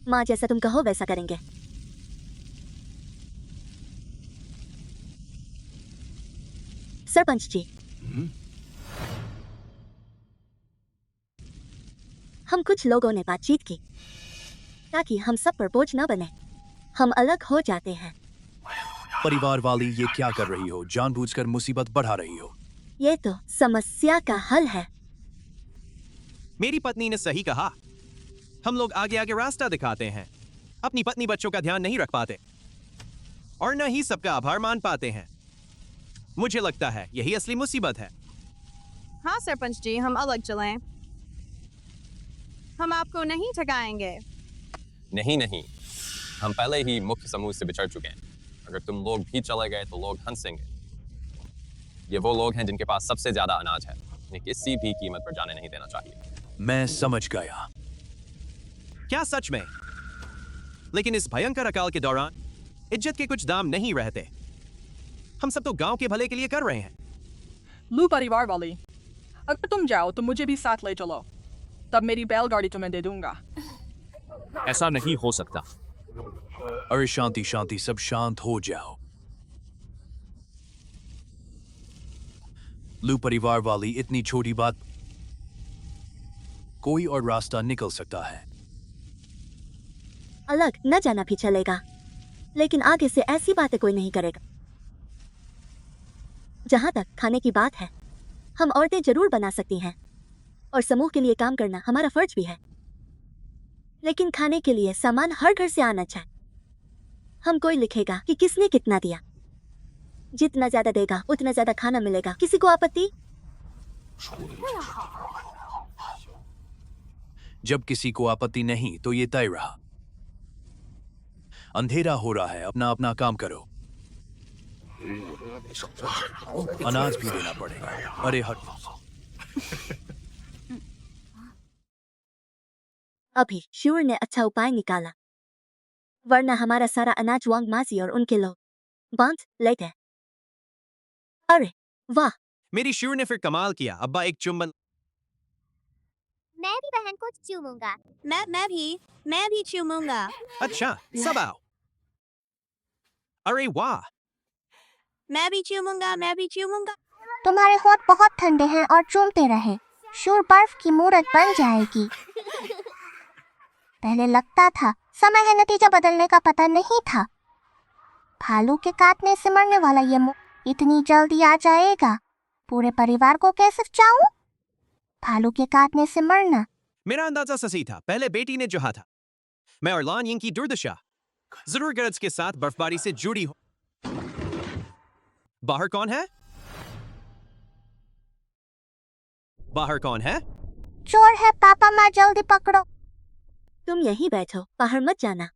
S3: माँ, जैसा तुम कहो वैसा करेंगे। सरपंच जी, हम कुछ लोगों ने बातचीत की ताकि हम सब पर बोझ न बने। हम अलग हो जाते हैं।
S11: परिवार वाली ये क्या कर रही हो? जानबूझकर मुसीबत बढ़ा रही हो।
S3: ये तो समस्या का हल है।
S4: मेरी पत्नी ने सही कहा। हम लोग आगे आगे रास्ता दिखाते हैं, अपनी पत्नी बच्चों का ध्यान नहीं रख पाते और न ही सबका आभार मान पाते हैं। मुझे लगता है यही असली मुसीबत है।
S10: हाँ सरपंच जी, हम अलग चलें। हम आपको नहीं ठगाएंगे।
S13: नहीं, हम पहले ही मुख्य समूह से बिछड़ चुके हैं। अगर तुम लोग भी चले गए तो लोग हंसेंगे। ये वो लोग हैं जिनके पास सबसे ज्यादा अनाज है, उन्हें किसी भी कीमत पर जाने नहीं देना चाहिए।
S11: मैं समझ गया।
S4: क्या सच में? लेकिन इस भयंकर अकाल के दौरान इज्जत के कुछ दाम नहीं रहते। हम सब तो गांव के भले के लिए कर रहे हैं।
S12: लू परिवार वाली, अगर तुम जाओ तो मुझे भी साथ ले चलो, तब मेरी बैलगाड़ी तुम्हें दे दूंगा।
S6: ऐसा नहीं हो सकता।
S11: अरे शांति शांति, सब शांत हो जाओ। लू परिवार वाली, इतनी छोटी बात, कोई और रास्ता निकल सकता है।
S3: अलग न जाना भी चलेगा, लेकिन आगे से ऐसी बातें कोई नहीं करेगा। जहां तक खाने की बात है, हम औरतें जरूर बना सकती हैं और समूह के लिए काम करना हमारा फर्ज भी है, लेकिन खाने के लिए सामान हर घर से आना चाहिए। हम कोई लिखेगा कि किसने कितना दिया, जितना ज्यादा देगा उतना ज्यादा खाना मिलेगा। किसी को आपत्ति?
S11: जब किसी को आपत्ति नहीं तो ये तय रहा। अंधेरा हो रहा है, अपना अपना काम करो। अनाज भी देना पड़ेगा। अरे हट।
S3: अभी शूर ने अच्छा उपाय निकाला, वरना हमारा सारा अनाज वांग मासी और उनके लोग बांध लेते। अरे वाह,
S4: मेरी शूर ने फिर कमाल किया। अब्बा एक चुम्बन।
S7: मैं भी बहन को चूमूंगा।
S5: मैं भी चूमूंगा।
S4: अच्छा, सब आओ। अरे वाह,
S5: मैं भी चूमूंगा।
S1: तुम्हारे होठ बहुत ठंडे हैं और चूमते रहे, शूर बर्फ की मूरत बन जाएगी। पहले लगता था समय है नतीजा बदलने का पता नहीं था। भालू के काटने से मरने वाला ये मुंह इतनी जल्दी आ जाएगा। पूरे परिवार को कैसे चाहूं? भालू के काटने से मरना।
S4: मेरा अंदाजा सही था। पहले बेटी ने जोहा था। मैं और लान यिंग की दुर्दशा जरूर गरज के साथ बर्फबारी से जुड़ी हो। बाहर कौन है? बाहर कौन है?
S1: चोर है पापा, माँ जल्दी पकड़ो।
S3: तुम यहीं बैठो, बाहर मत जाना।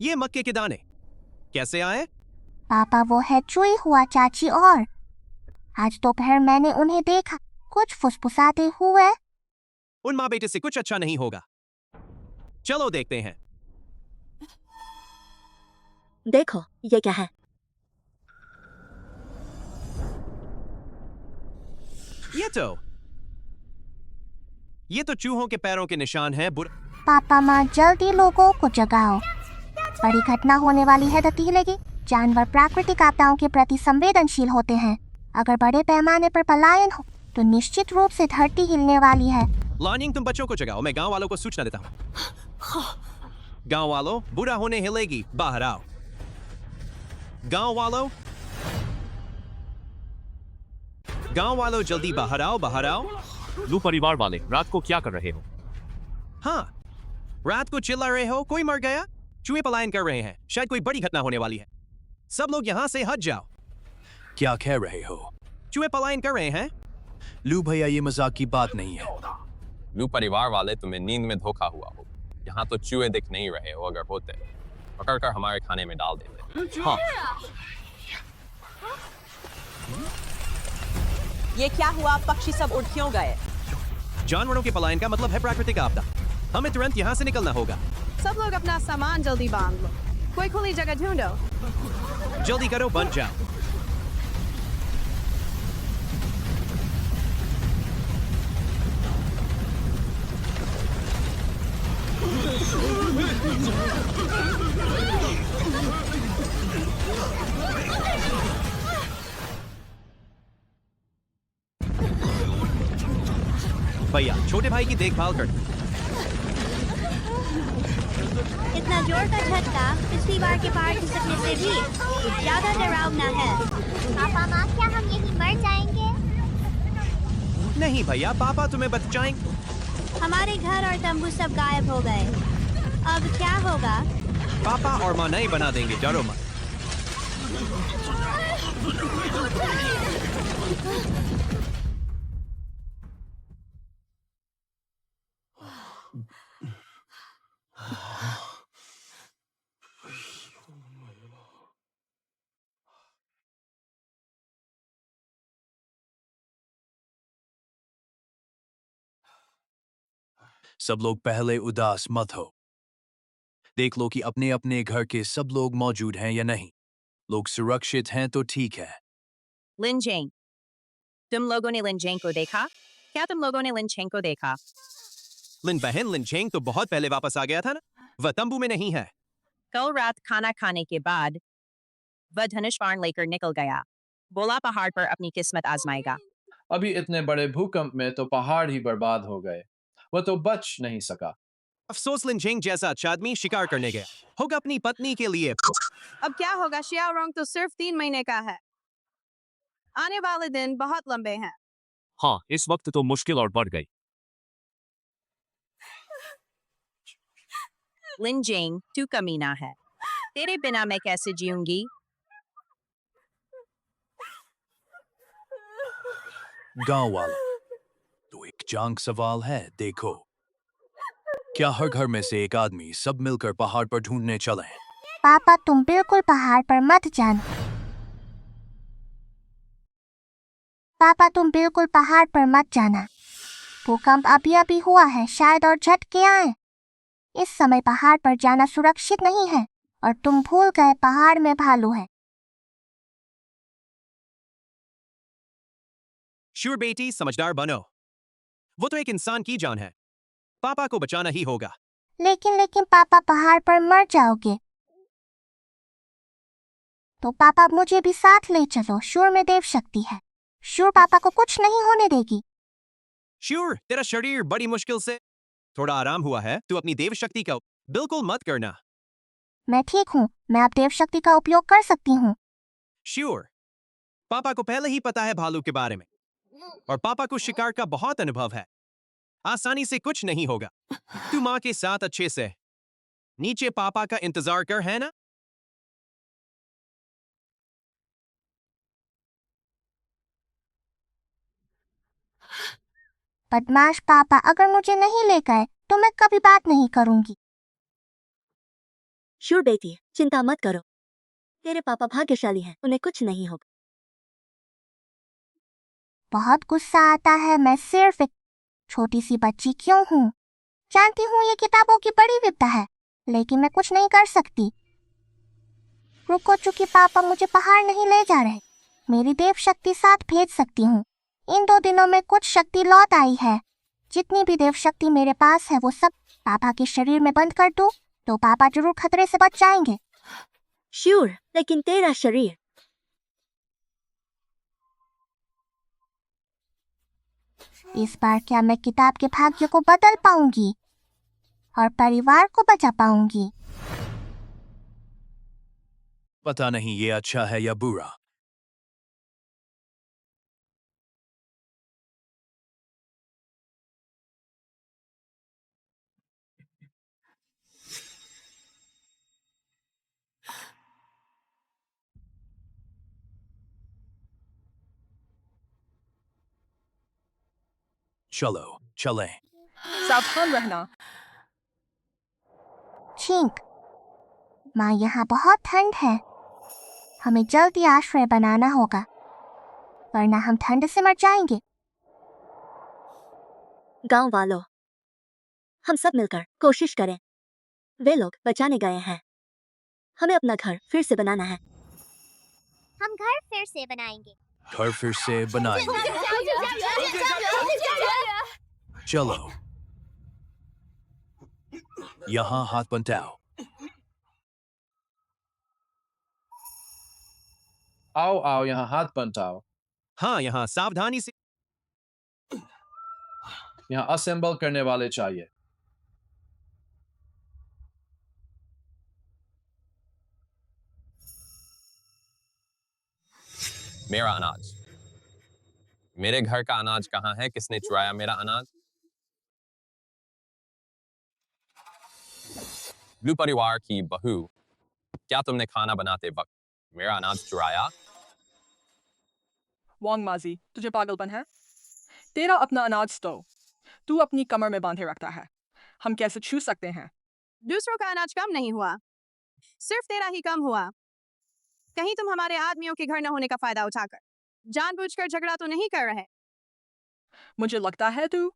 S4: ये मक्के के दाने कैसे आए?
S1: पापा वो है चुई हुआ चाची, और आज दोपहर मैंने उन्हें देखा कुछ फुसफुसाते हुए।
S4: उन माँ बेटे से कुछ अच्छा नहीं होगा। चलो देखते हैं।
S3: देखो ये क्या है?
S4: ये तो चूहों के पैरों के निशान हैं।
S1: पापा माँ जल्दी लोगों को जगाओ, बड़ी घटना होने वाली है। दतीलेगी जानवर प्राकृतिक आपदाओं के प्रति संवेदनशील होते हैं। अगर बड़े पैमाने पर पलायन हो तो निश्चित रूप से धरती हिलने वाली है।
S4: लानिंग, तुम बच्चों को जगाओ, मैं गांव वालों को सूचना देता हूँ। गांव वालों, बुरा होने हिलेगी, बाहर आओ। गांव वालों जल्दी बाहर आओ, बाहर आओ।
S6: लू परिवार वाले, रात को क्या कर रहे हो?
S4: हाँ, रात को चिल्ला रहे हो? कोई मर गया? चूहे पलायन कर रहे हैं, शायद कोई बड़ी घटना होने वाली है। सब लोग यहाँ से हट जाओ।
S11: क्या कह रहे हो?
S4: चूहे पलायन कर रहे हैं।
S11: लू भैया, ये मजाक की बात नहीं है।
S13: लू परिवार वाले, तुम्हें नींद में धोखा हुआ हो। यहाँ तो चूहे दिख नहीं रहे हो, अगर होते पकड़कर हमारे खाने में डाल देते।
S6: हाँ,
S10: ये क्या हुआ? पक्षी सब उड़ क्यों गए?
S4: जानवरों के पलायन का मतलब है प्राकृतिक आपदा। हमें तुरंत यहाँ से निकलना होगा।
S10: सब लोग अपना सामान जल्दी बांध लो। कोई खुली जगह ढूंढो।
S4: जल्दी करो, बन जाओ। भैया, छोटे भाई की देखभाल कर।
S5: इतना जोर का झटका पिछली बार के पहाड़ खिसकने से भी ज्यादा डरावना है।
S7: पापा माँ, क्या हम यहीं मर जाएंगे?
S4: नहीं भैया, पापा तुम्हें बचाएंगे।
S5: हमारे घर और तंबू सब गायब हो गए। अब क्या होगा?
S4: पापा और माँ नहीं बना देंगे, डरो मत।
S11: सब लोग पहले उदास मत हो। देख लो कि अपने अपने घर के सब लोग मौजूद हैं या नहीं। लोग सुरक्षित हैं तो ठीक है।
S10: लिन जेंग, तुम लोगों ने लिन जेंग को देखा? क्या तुम लोगों ने लिन चेंग को देखा?
S4: लिन बहन लिन चेंग तो बहुत पहले वापस आ गया था ना, वह तंबू में नहीं है।
S10: कल रात खाना खाने के बाद वह धनुष बाण लेकर निकल गया। बोला पहाड़ पर अपनी किस्मत आजमाएगा।
S2: अभी इतने बड़े भूकंप में तो पहाड़ ही बर्बाद हो गए। वह तो बच नहीं सका।
S4: अफसोस लिन चेंग जैसा अच्छा आदमी शिकार करने गया होगा अपनी पत्नी के लिए।
S10: अब क्या होगा? शियाओ रोंग तो सिर्फ 3 महीने का है। आने वाले दिन बहुत लंबे हैं।
S6: हाँ, इस वक्त तो मुश्किल और बढ़ गई।
S10: लिन जेंग, तू कमीना है। तेरे बिना मैं कैसे जीऊंगी?
S11: गांव वालों, तो एक जांग सवाल है। देखो, क्या हर घर में से एक आदमी सब मिलकर पहाड़ पर ढूंढने चले?
S1: पापा तुम बिल्कुल पहाड़ पर मत जाना। पापा तुम बिल्कुल पहाड़ पर मत जाना। भूकंप अभी अभी हुआ है शायद और झटके आए। इस समय पहाड़ पर जाना सुरक्षित नहीं है और तुम भूल गए पहाड़ में भालू है।
S4: श्योर बेटी, समझदार बनो। वो तो एक इंसान की जान है। पापा को बचाना ही होगा।
S1: लेकिन पापा पहाड़ पर मर जाओगे। तो पापा मुझे भी साथ ले चलो। शूर में देव शक्ति है। शूर पापा को कुछ नहीं होने देगी।
S4: श्योर, तेरा शरीर बड़ी मुश्किल से थोड़ा आराम हुआ है। तू अपनी देव शक्ति का बिल्कुल मत करना।
S1: मैं ठीक हूँ। मैं अब देव शक्ति का उपयोग कर सकती हूँ।
S4: श्योर, पापा को पहले ही पता है भालू के बारे में और पापा को शिकार का बहुत अनुभव है। आसानी से कुछ नहीं होगा। तू माँ के साथ अच्छे से नीचे पापा का इंतजार कर, है ना?
S1: बदमाश पापा, अगर मुझे नहीं ले गए तो मैं कभी बात नहीं करूंगी।
S3: श्योर बेटी, चिंता मत करो। तेरे पापा भाग्यशाली हैं, उन्हें कुछ नहीं होगा।
S1: बहुत गुस्सा आता है। मैं सिर्फ एक छोटी सी बच्ची क्यों हूँ? जानती हूँ ये किताबों की बड़ी विपदा है, लेकिन मैं कुछ नहीं कर सकती। रुको, चूंकि पापा मुझे पहाड़ नहीं ले जा रहे, मेरी देव शक्ति साथ भेज सकती हूँ। इन 2 दिनों में कुछ शक्ति लौट आई है। जितनी भी देव शक्ति मेरे पास है वो सब पापा के शरीर में बंद कर दूं तो पापा जरूर खतरे से बच जाएंगे।
S3: श्योर, लेकिन तेरा शरीर।
S1: इस बार क्या मैं किताब के भाग्य को बदल पाऊंगी और परिवार को बचा पाऊंगी?
S11: पता नहीं ये अच्छा है या बुरा। चलो चलें।
S12: सावधान रहना।
S1: छींक। माँ, यहाँ बहुत ठंड है। हमें जल्दी आश्रय बनाना होगा, वरना हम ठंड से मर जाएंगे।
S3: गांव वालों, हम सब मिलकर कोशिश करें। वे लोग बचाने गए हैं। हमें अपना घर फिर से बनाना है।
S7: हम घर फिर से बनाएंगे।
S11: घर फिर से बनाएंगे। चलो, यहाँ हाथ बंटाओ।
S2: आओ आओ, यहाँ हाथ बंटाओ।
S4: हाँ, यहाँ सावधानी से।
S2: यहाँ असेंबल करने वाले चाहिए।
S13: मेरा अनाज। मेरे घर का अनाज कहाँ है? किसने चुराया मेरा अनाज? ब्लू परिवार की बहू, क्या तुमने खाना बनाते वक्त मेरा अनाज चुराया?
S12: वांग माजी, तुझे पागलपन है? तेरा अपना अनाज तो तू अपनी कमर में बांधे रखता है। हम कैसे छू सकते हैं?
S10: दूसरों का अनाज कम नहीं हुआ, सिर्फ तेरा ही कम हुआ। कहीं तुम हमारे आदमियों के घर न होने का फायदा उठाकर जानबूझकर झगड़ा तो नहीं कर रहे?
S12: मुझे लगता है तू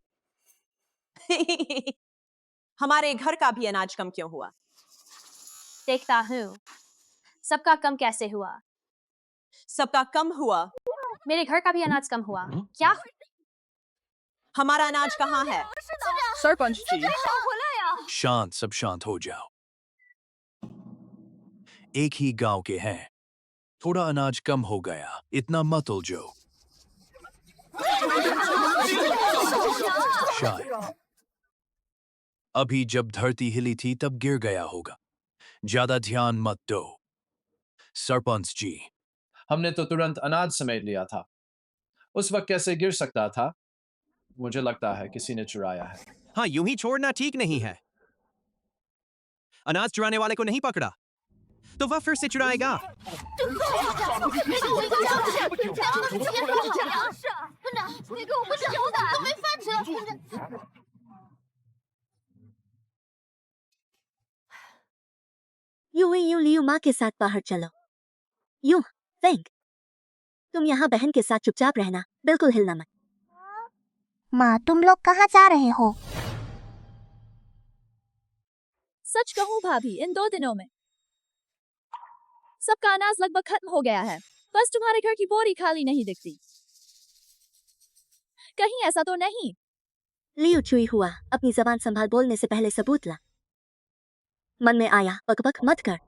S10: हमारे घर का भी अनाज कम क्यों हुआ?
S14: देखता हूँ सबका कम कैसे हुआ।
S10: सबका कम हुआ।
S14: मेरे घर का भी अनाज कम हुआ। क्या?
S10: हमारा अनाज कहाँ है?
S12: सरपंच जी,
S11: शांत, सब शांत हो जाओ। एक ही गांव के हैं, थोड़ा अनाज कम हो गया, इतना मत उलझो। शायद अभी जब धरती हिली थी तब गिर गया होगा, ज्यादा ध्यान मत दो। सरपंच जी,
S2: हमने तो तुरंत अनाज समेट लिया था। उस वक्त कैसे गिर सकता था? मुझे लगता है किसी ने चुराया है।
S4: हाँ, यूं ही छोड़ना ठीक नहीं है। अनाज चुराने वाले को नहीं पकड़ा तो वह फिर से चुराएगा।
S3: यूं ही यूं लियू माँ के साथ बाहर चलो। यूं, फेंग। तुम यहाँ बहन के साथ चुपचाप रहना, बिल्कुल हिलना मत।
S1: माँ, तुम लोग कहाँ जा रहे हो?
S9: सच कहूँ भाभी, इन 2 दिनों में सबका अनाज लगभग खत्म हो गया है। बस तुम्हारे घर की बोरी खाली नहीं दिखती। कहीं ऐसा तो नहीं?
S3: लियू चुई हुआ, अपनी जबान संभाल, बोलने से पहले सबूत ला। मन में आया बकबक मत कर।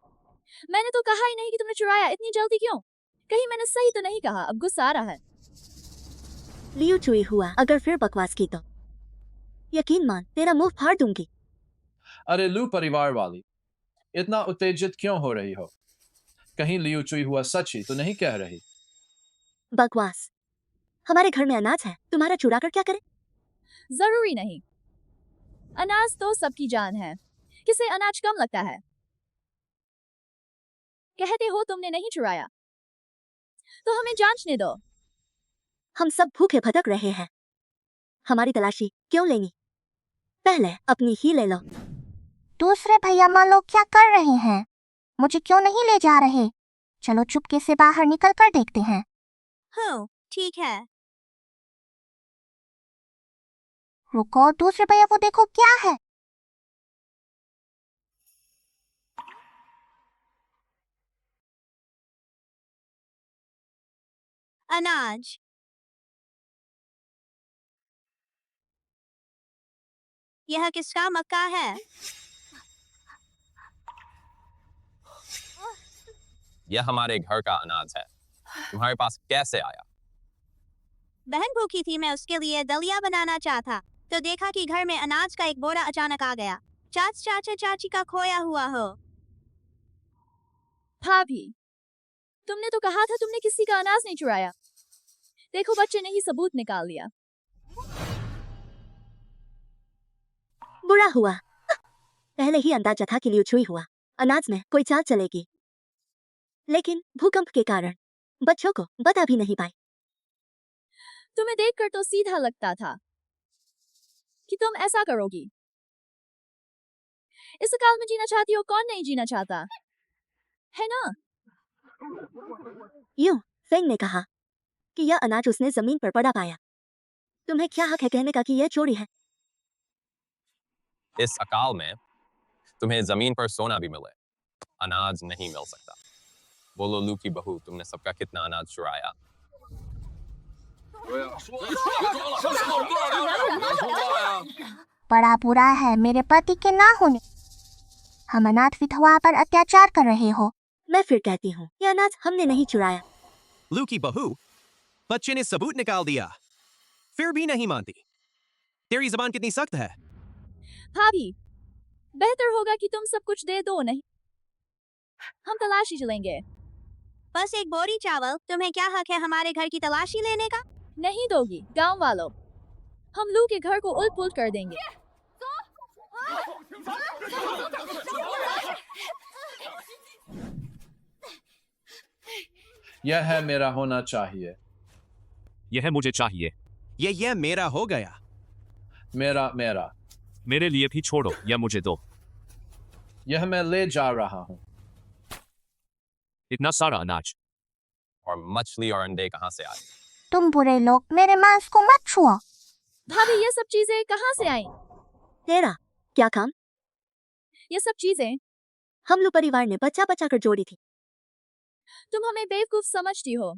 S9: मैंने तो कहा ही नहीं कि तुमने चुराया। इतनी जल्दी क्यों? कहीं मैंने सही तो नहीं कहा? अब गुस्सा आ रहा है।
S3: लियू चुई हुआ, अगर फिर बकवास की तो यकीन मान तेरा मुंह फाड़ दूंगी।
S2: अरे लू परिवार वाली, इतना उत्तेजित क्यों हो रही हो? कहीं लियू चुई हुआ सच ही तो नहीं कह रही?
S3: बकवास। हमारे घर में अनाज है, तुम्हारा चुरा कर क्या करे?
S9: जरूरी नहीं। अनाज तो सबकी जान है। किसे अनाज कम लगता है? कहते हो तुमने नहीं चुराया, तो हमें जांचने दो।
S3: हम सब भूखे भटक रहे हैं, हमारी तलाशी क्यों लेंगी? पहले अपनी ही ले लो।
S1: दूसरे भैया माँ लोग क्या कर रहे हैं? मुझे क्यों नहीं ले जा रहे? चलो चुपके से बाहर निकल कर देखते हैं।
S5: हाँ, ठीक है।
S1: रुको, दूसरे भैया वो देखो क्या है।
S5: अनाज। यह किसका मक्का है?
S13: यह हमारे घर का अनाज है। तुम्हारे पास कैसे आया?
S5: बहन भूखी थी, मैं उसके लिए दलिया बनाना चाहता, तो देखा कि घर में अनाज का एक बोरा अचानक आ गया। चाचा चाची का खोया हुआ हो।
S9: भाभी, तुमने तो कहा था तुमने किसी का अनाज नहीं चुराया। देखो बच्चे ने ही सबूत निकाल लिया।
S3: बुरा हुआ। पहले ही अंदाजा था कि लियू चुई हुआ अनाज में कोई चाल चलेगी, लेकिन भूकंप के कारण बच्चों को बता भी नहीं पाए।
S9: तुम्हें देखकर तो सीधा लगता था कि तुम ऐसा करोगी। इस काल में जीना चाहती हो, कौन नहीं जीना चाहता है ना?
S3: यूं, फेंग ने कहा कि यह अनाज उसने जमीन पर पड़ा पाया। तुम्हें क्या हक है कहने का कि यह चोरी है?
S13: इस अकाल में तुम्हें जमीन पर सोना भी मिले, अनाज नहीं मिल सकता। बोलो लू की बहू, तुमने सबका कितना अनाज चुराया?
S1: बड़ा बुरा है मेरे पति के ना होने। हम अनाथ विधवा पर अत्याचार कर रहे हो।
S3: मैं फिर कहती हूँ, यह अनाज हमने नहीं चुराया।
S4: लू की बहू, बच्चे ने सबूत निकाल दिया, फिर भी नहीं मानती। तेरी जबान कितनी सख्त है।
S9: भाभी, बेहतर होगा कि तुम सब कुछ दे दो, नहीं हम तलाशी चलेंगे।
S5: बस एक बोरी चावल, तुम्हें क्या हक है हमारे घर की तलाशी लेने का?
S9: नहीं दोगी गांव वालों, हम लू के घर को उलट-पुलट कर देंगे।
S2: यह है मेरा होना चाहिए।
S6: यह मुझे चाहिए।
S4: यह मेरा हो गया।
S2: मेरा मेरा
S6: मेरे लिए भी छोड़ो, यह मुझे दो।
S2: यह मैं ले जा रहा हूँ।
S6: इतना सारा अनाज
S13: और मछली और अंडे कहाँ से आए?
S1: तुम बुरे लोग, मेरे मांस को मत छुओ।
S9: भाभी, ये सब चीजें कहाँ से आई?
S3: तेरा क्या काम?
S9: ये सब चीजें
S3: हम लोग परिवार ने बचा बचा कर जोड़ी थी।
S9: तुम हमें बेवकूफ समझती हो।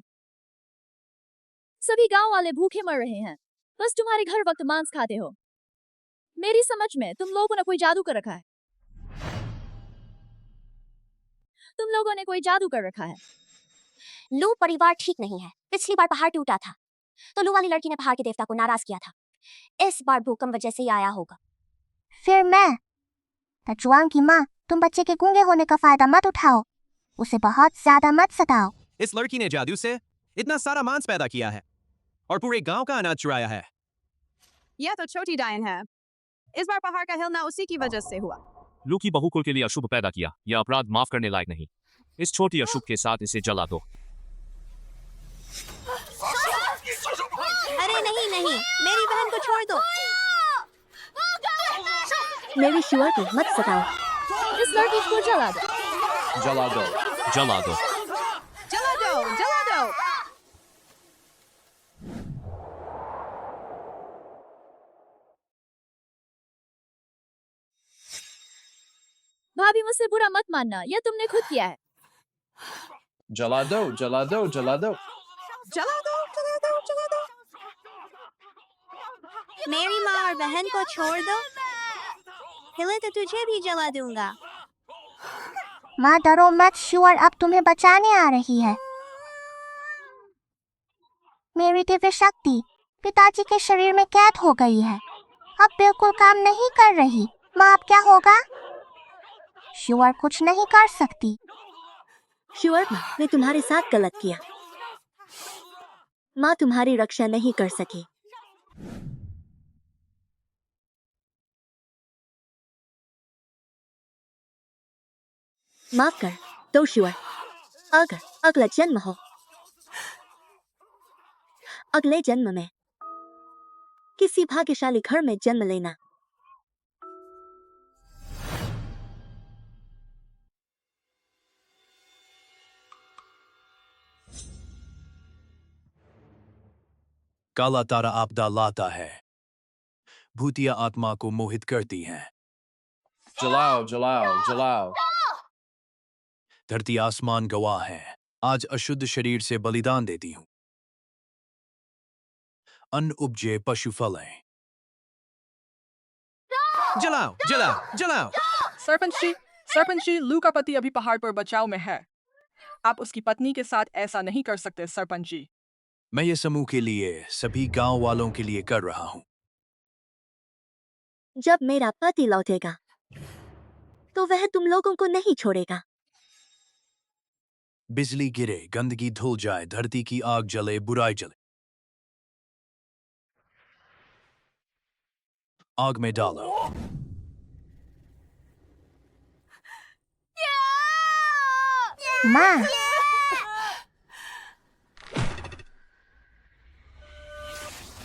S9: सभी गांव वाले भूखे मर रहे हैं, बस तुम्हारे घर वक्त मांस खाते हो। मेरी समझ में तुम लोगों ने कोई जादू कर रखा है। तुम लोगों ने कोई जादू कर रखा है।
S1: लू परिवार ठीक नहीं है। पिछली बार पहाड़ टूटा था तो लू वाली लड़की ने पहाड़ के देवता को नाराज किया था। इस बार भूकंप वजह से ही आया होगा। फिर मैं तजुआंग की माँ, तुम बच्चे के गूंगे होने का फायदा मत उठाओ, उसे बहुत ज्यादा मत सताओ।
S4: इस लड़की ने जादू से इतना सारा मांस पैदा किया है और पूरे गांव का अनाज चुराया है।
S10: यह तो छोटी डायन है। इस बार पहाड़ का हिलना उसी की वजह से हुआ।
S6: लू की बहुकुल के लिए अशुभ पैदा किया, यह अपराध माफ करने लायक नहीं। इस छोटी अशुभ के साथ इसे जला दो।
S5: अरे नहीं नहीं, मेरी बहन को छोड़ दो।
S3: मेरी शुआ को मत सताओ।
S9: इस लड़की को जला दो।
S2: जला दो।
S6: जला दो।
S10: जला दो, जला दो।
S9: भाभी मुझसे बुरा मत मानना, यह तुमने खुद किया है।
S2: जला दो, जला दो, जला दो।
S10: जला दो, जला दो, जला दो।
S5: मेरी माँ और बहन को छोड़ दो, हिले तो तुझे भी जला दूंगा।
S1: माँ डरो मत, शुअर अब तुम्हें बचाने आ रही है। मेरी दिव्य शक्ति पिताजी के शरीर में कैद हो गई है, अब बिल्कुल काम नहीं कर रही। माँ अब क्या होगा? शुअर कुछ नहीं कर सकती।
S3: शुअर ने तुम्हारे साथ गलत किया। माँ तुम्हारी रक्षा नहीं कर सकी। माफ कर दो शुअर। अगर अगला जन्म हो, अगले जन्म में किसी भाग्यशाली घर में जन्म लेना।
S11: काला तारा आपदा लाता है, भूतिया आत्मा को मोहित करती हैं।
S2: जलाओ, जलाओ, जलाओ।
S11: धरती आसमान गवाह है, आज अशुद्ध शरीर से बलिदान देती हूँ। अन्न उपजे पशु फलें।
S4: जलाओ, जलाओ, जलाओ।
S12: सरपंच जी, लू का पति अभी पहाड़ पर बचाव में है। आप उसकी पत्नी के साथ ऐसा नहीं कर सकते सरपंच जी।
S11: मैं ये समूह के लिए, सभी गांव वालों के लिए कर रहा हूँ।
S3: जब मेरा पति लौटेगा तो वह तुम लोगों को नहीं छोड़ेगा।
S11: बिजली गिरे, गंदगी धुल जाए, धरती की आग जले, बुराई जले। आग में डालो।
S1: माँ,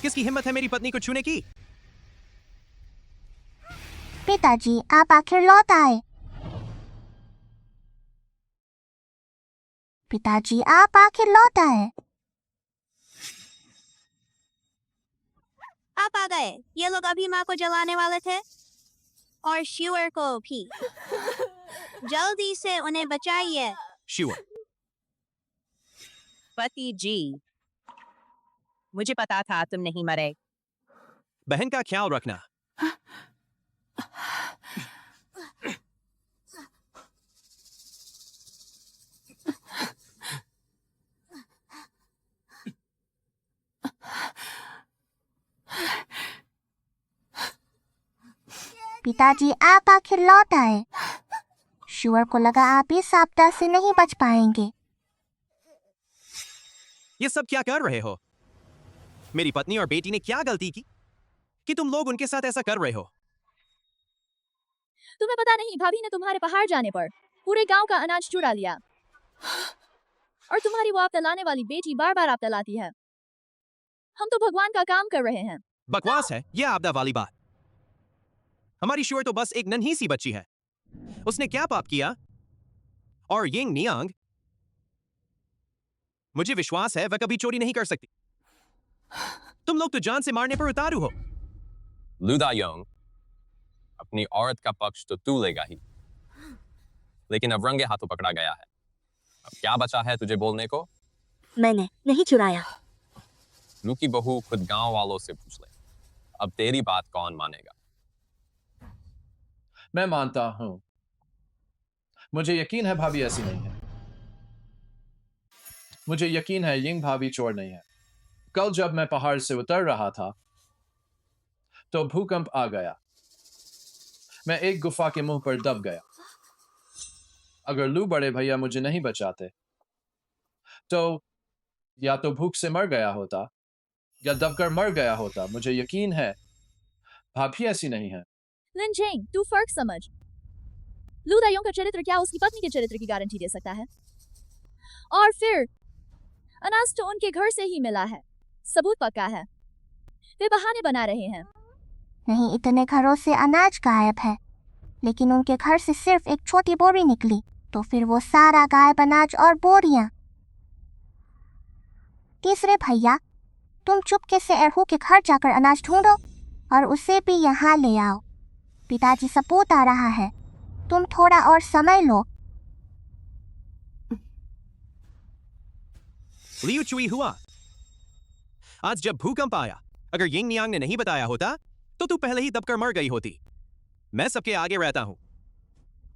S4: किसकी हिम्मत है मेरी पत्नी को छूने की?
S1: पिताजी आप आखिर लौट आए। पिताजी आप आखिर लौट आए।
S5: आप आ गए। ये लोग अभी माँ को जलाने वाले थे और श्यूअर को भी। जल्दी से उन्हें बचाइए।
S4: श्यूअर।
S10: पति जी, मुझे पता था तुम नहीं मरे।
S4: बहन का ख्याल रखना।
S1: पिताजी आप आखिर लौट आए। शुअर को लगा आप इस आपदा से नहीं बच पाएंगे।
S4: ये सब क्या कर रहे हो? मेरी पत्नी और बेटी ने क्या गलती की कि तुम लोग उनके साथ ऐसा कर रहे हो?
S9: तुम्हें पता नहीं, भाभी ने तुम्हारे पहाड़ जाने पर पूरे गांव का अनाज चुरा लिया और तुम्हारी वो आपदा लाने वाली बेटी बार बार आपदा लाती है। हम तो भगवान का काम कर रहे हैं।
S4: बकवास है यह आपदा वाली बात। हमारी श्यूअर तो बस एक नन्ही सी बच्ची है। उसने क्या पाप किया? और यिंग नियांग, मुझे विश्वास है वह कभी चोरी नहीं कर सकती। तुम लोग तो जान से मारने पर उतारू हो।
S13: लू दायोंग, अपनी औरत का पक्ष तो तू लेगा ही, लेकिन अब रंगे हाथों पकड़ा गया है। अब क्या बचा है तुझे बोलने को?
S3: मैंने नहीं चुराया।
S13: लू की बहू खुद गांव वालों से पूछ ले, अब तेरी बात कौन मानेगा?
S2: मैं मानता हूं। मुझे यकीन है भाभी ऐसी नहीं है। मुझे यकीन है यिंग भाभी चोर नहीं है। कल जब मैं पहाड़ से उतर रहा था तो भूकंप आ गया। मैं एक गुफा के मुंह पर दब गया। अगर लू बड़े भैया मुझे नहीं बचाते तो या तो भूख से मर गया होता या दबकर मर गया होता। मुझे यकीन है भाभी ऐसी नहीं है।
S9: लिन जेंग, तू फर्क समझ। लू दायोंग का चरित्र क्या उसकी पत्नी के चरित्र की गारंटी दे सकता है? और फिर अनाज तो उनके घर से ही मिला है, सबूत पक्का है। वे बहाने बना रहे हैं।
S1: नहीं, इतने घरों से अनाज गायब है, लेकिन उनके घर से सिर्फ एक छोटी बोरी निकली। तो फिर वो सारा गायब अनाज और बोरियां। तीसरे भैया, तुम चुपके से एरहू के घर जाकर अनाज ढूंढो और उसे भी यहाँ ले आओ। पिताजी सबूत आ रहा है, तुम थोड़ा और समय लो।
S4: लियू चुई हुआ। आज जब भूकंप आया, अगर यिंग नियांग ने नहीं बताया होता तो तू पहले ही दबकर मर गई होती। मैं सबके आगे रहता हूं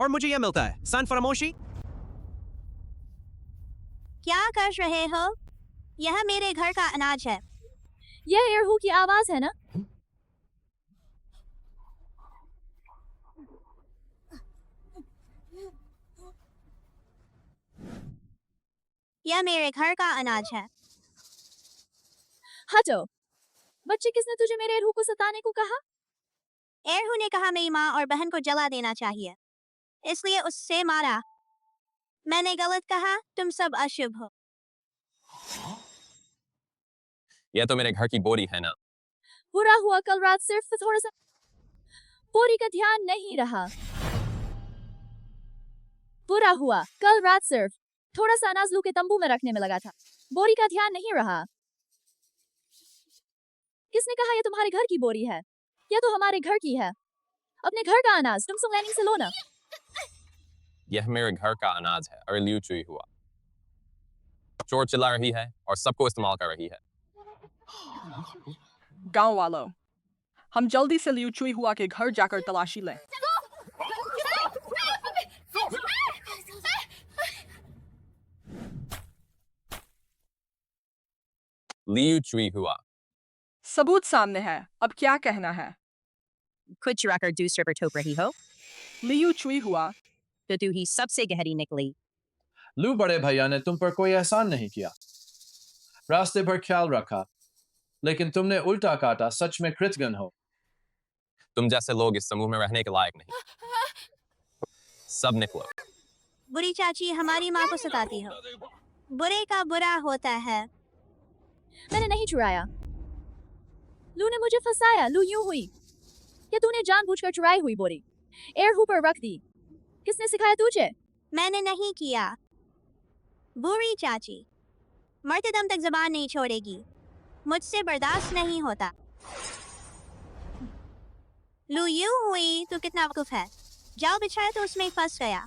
S4: और मुझे यह मिलता है सान फरामोशी।
S5: क्या कर रहे हो? यह मेरे घर का अनाज है।
S9: यह एरहू की आवाज है ना?
S5: यह मेरे घर का अनाज है।
S9: हटो। बच्चे, किसने तुझे मेरे एरहू को सताने को कहा?
S5: एरहू ने कहा मेरी माँ और बहन को जला देना चाहिए, इसलिए उससे मारा। मैंने गलत कहा, तुम सब अशुभ हो।
S13: यह तो मेरे घर की बोरी है ना।
S9: बुरा हुआ कल रात सिर्फ थोड़ा सा बोरी का ध्यान नहीं रहा। बुरा हुआ कल रात सिर्फ थोड़ा सा अनाज लू के तंबू में रखने में लगा था। बोरी का ध्यान नहीं रहा। किसने कहा यह तुम्हारे घर की बोरी है? यह तो हमारे घर की है। अपने घर का अनाज तुम सुंगलैनिंग से लो ना।
S13: यह मेरे घर का अनाज है और लियू चुई हुआ चोर चिल्ला रही है और सबको इस्तेमाल कर रही है।
S12: गांव वालों, हम जल्दी से लियू चुई हुआ के घर जाकर तलाशी लें।
S13: लियू चुई हुआ।
S12: सबूत सामने है, अब क्या कहना है?
S10: खुद चुराकर दूसरे पर थोप रही हो
S12: लियू चुई हुआ।
S10: तो तू ही सबसे गहरी निकली।
S2: लू बड़े भैया ने तुम पर कोई एहसान नहीं किया, रास्ते पर ख्याल रखा, लेकिन तुमने उल्टा काटा। सच में कृतज्ञ हो।
S13: तुम जैसे लोग इस समूह में रहने के लायक नहीं। सब निकलो।
S5: बुरी चाची हमारी माँ को सताती हो। बुरे का बुरा होता है।
S9: मैंने नहीं चुराया। लू ने मुझे फंसाया। लू यूं हुई। क्या तूने जानबूझकर चुराई हुई बोरी एरहू पर रख दी? किसने सिखाया तुझे?
S5: मैंने नहीं किया। बुरी चाची मरते दम तक जबान नहीं छोड़ेगी। मुझसे बर्दाश्त नहीं होता। लू यूं हुई तो कितना वकूफ है। जाओ बिछाया तो उसमें फंस गया।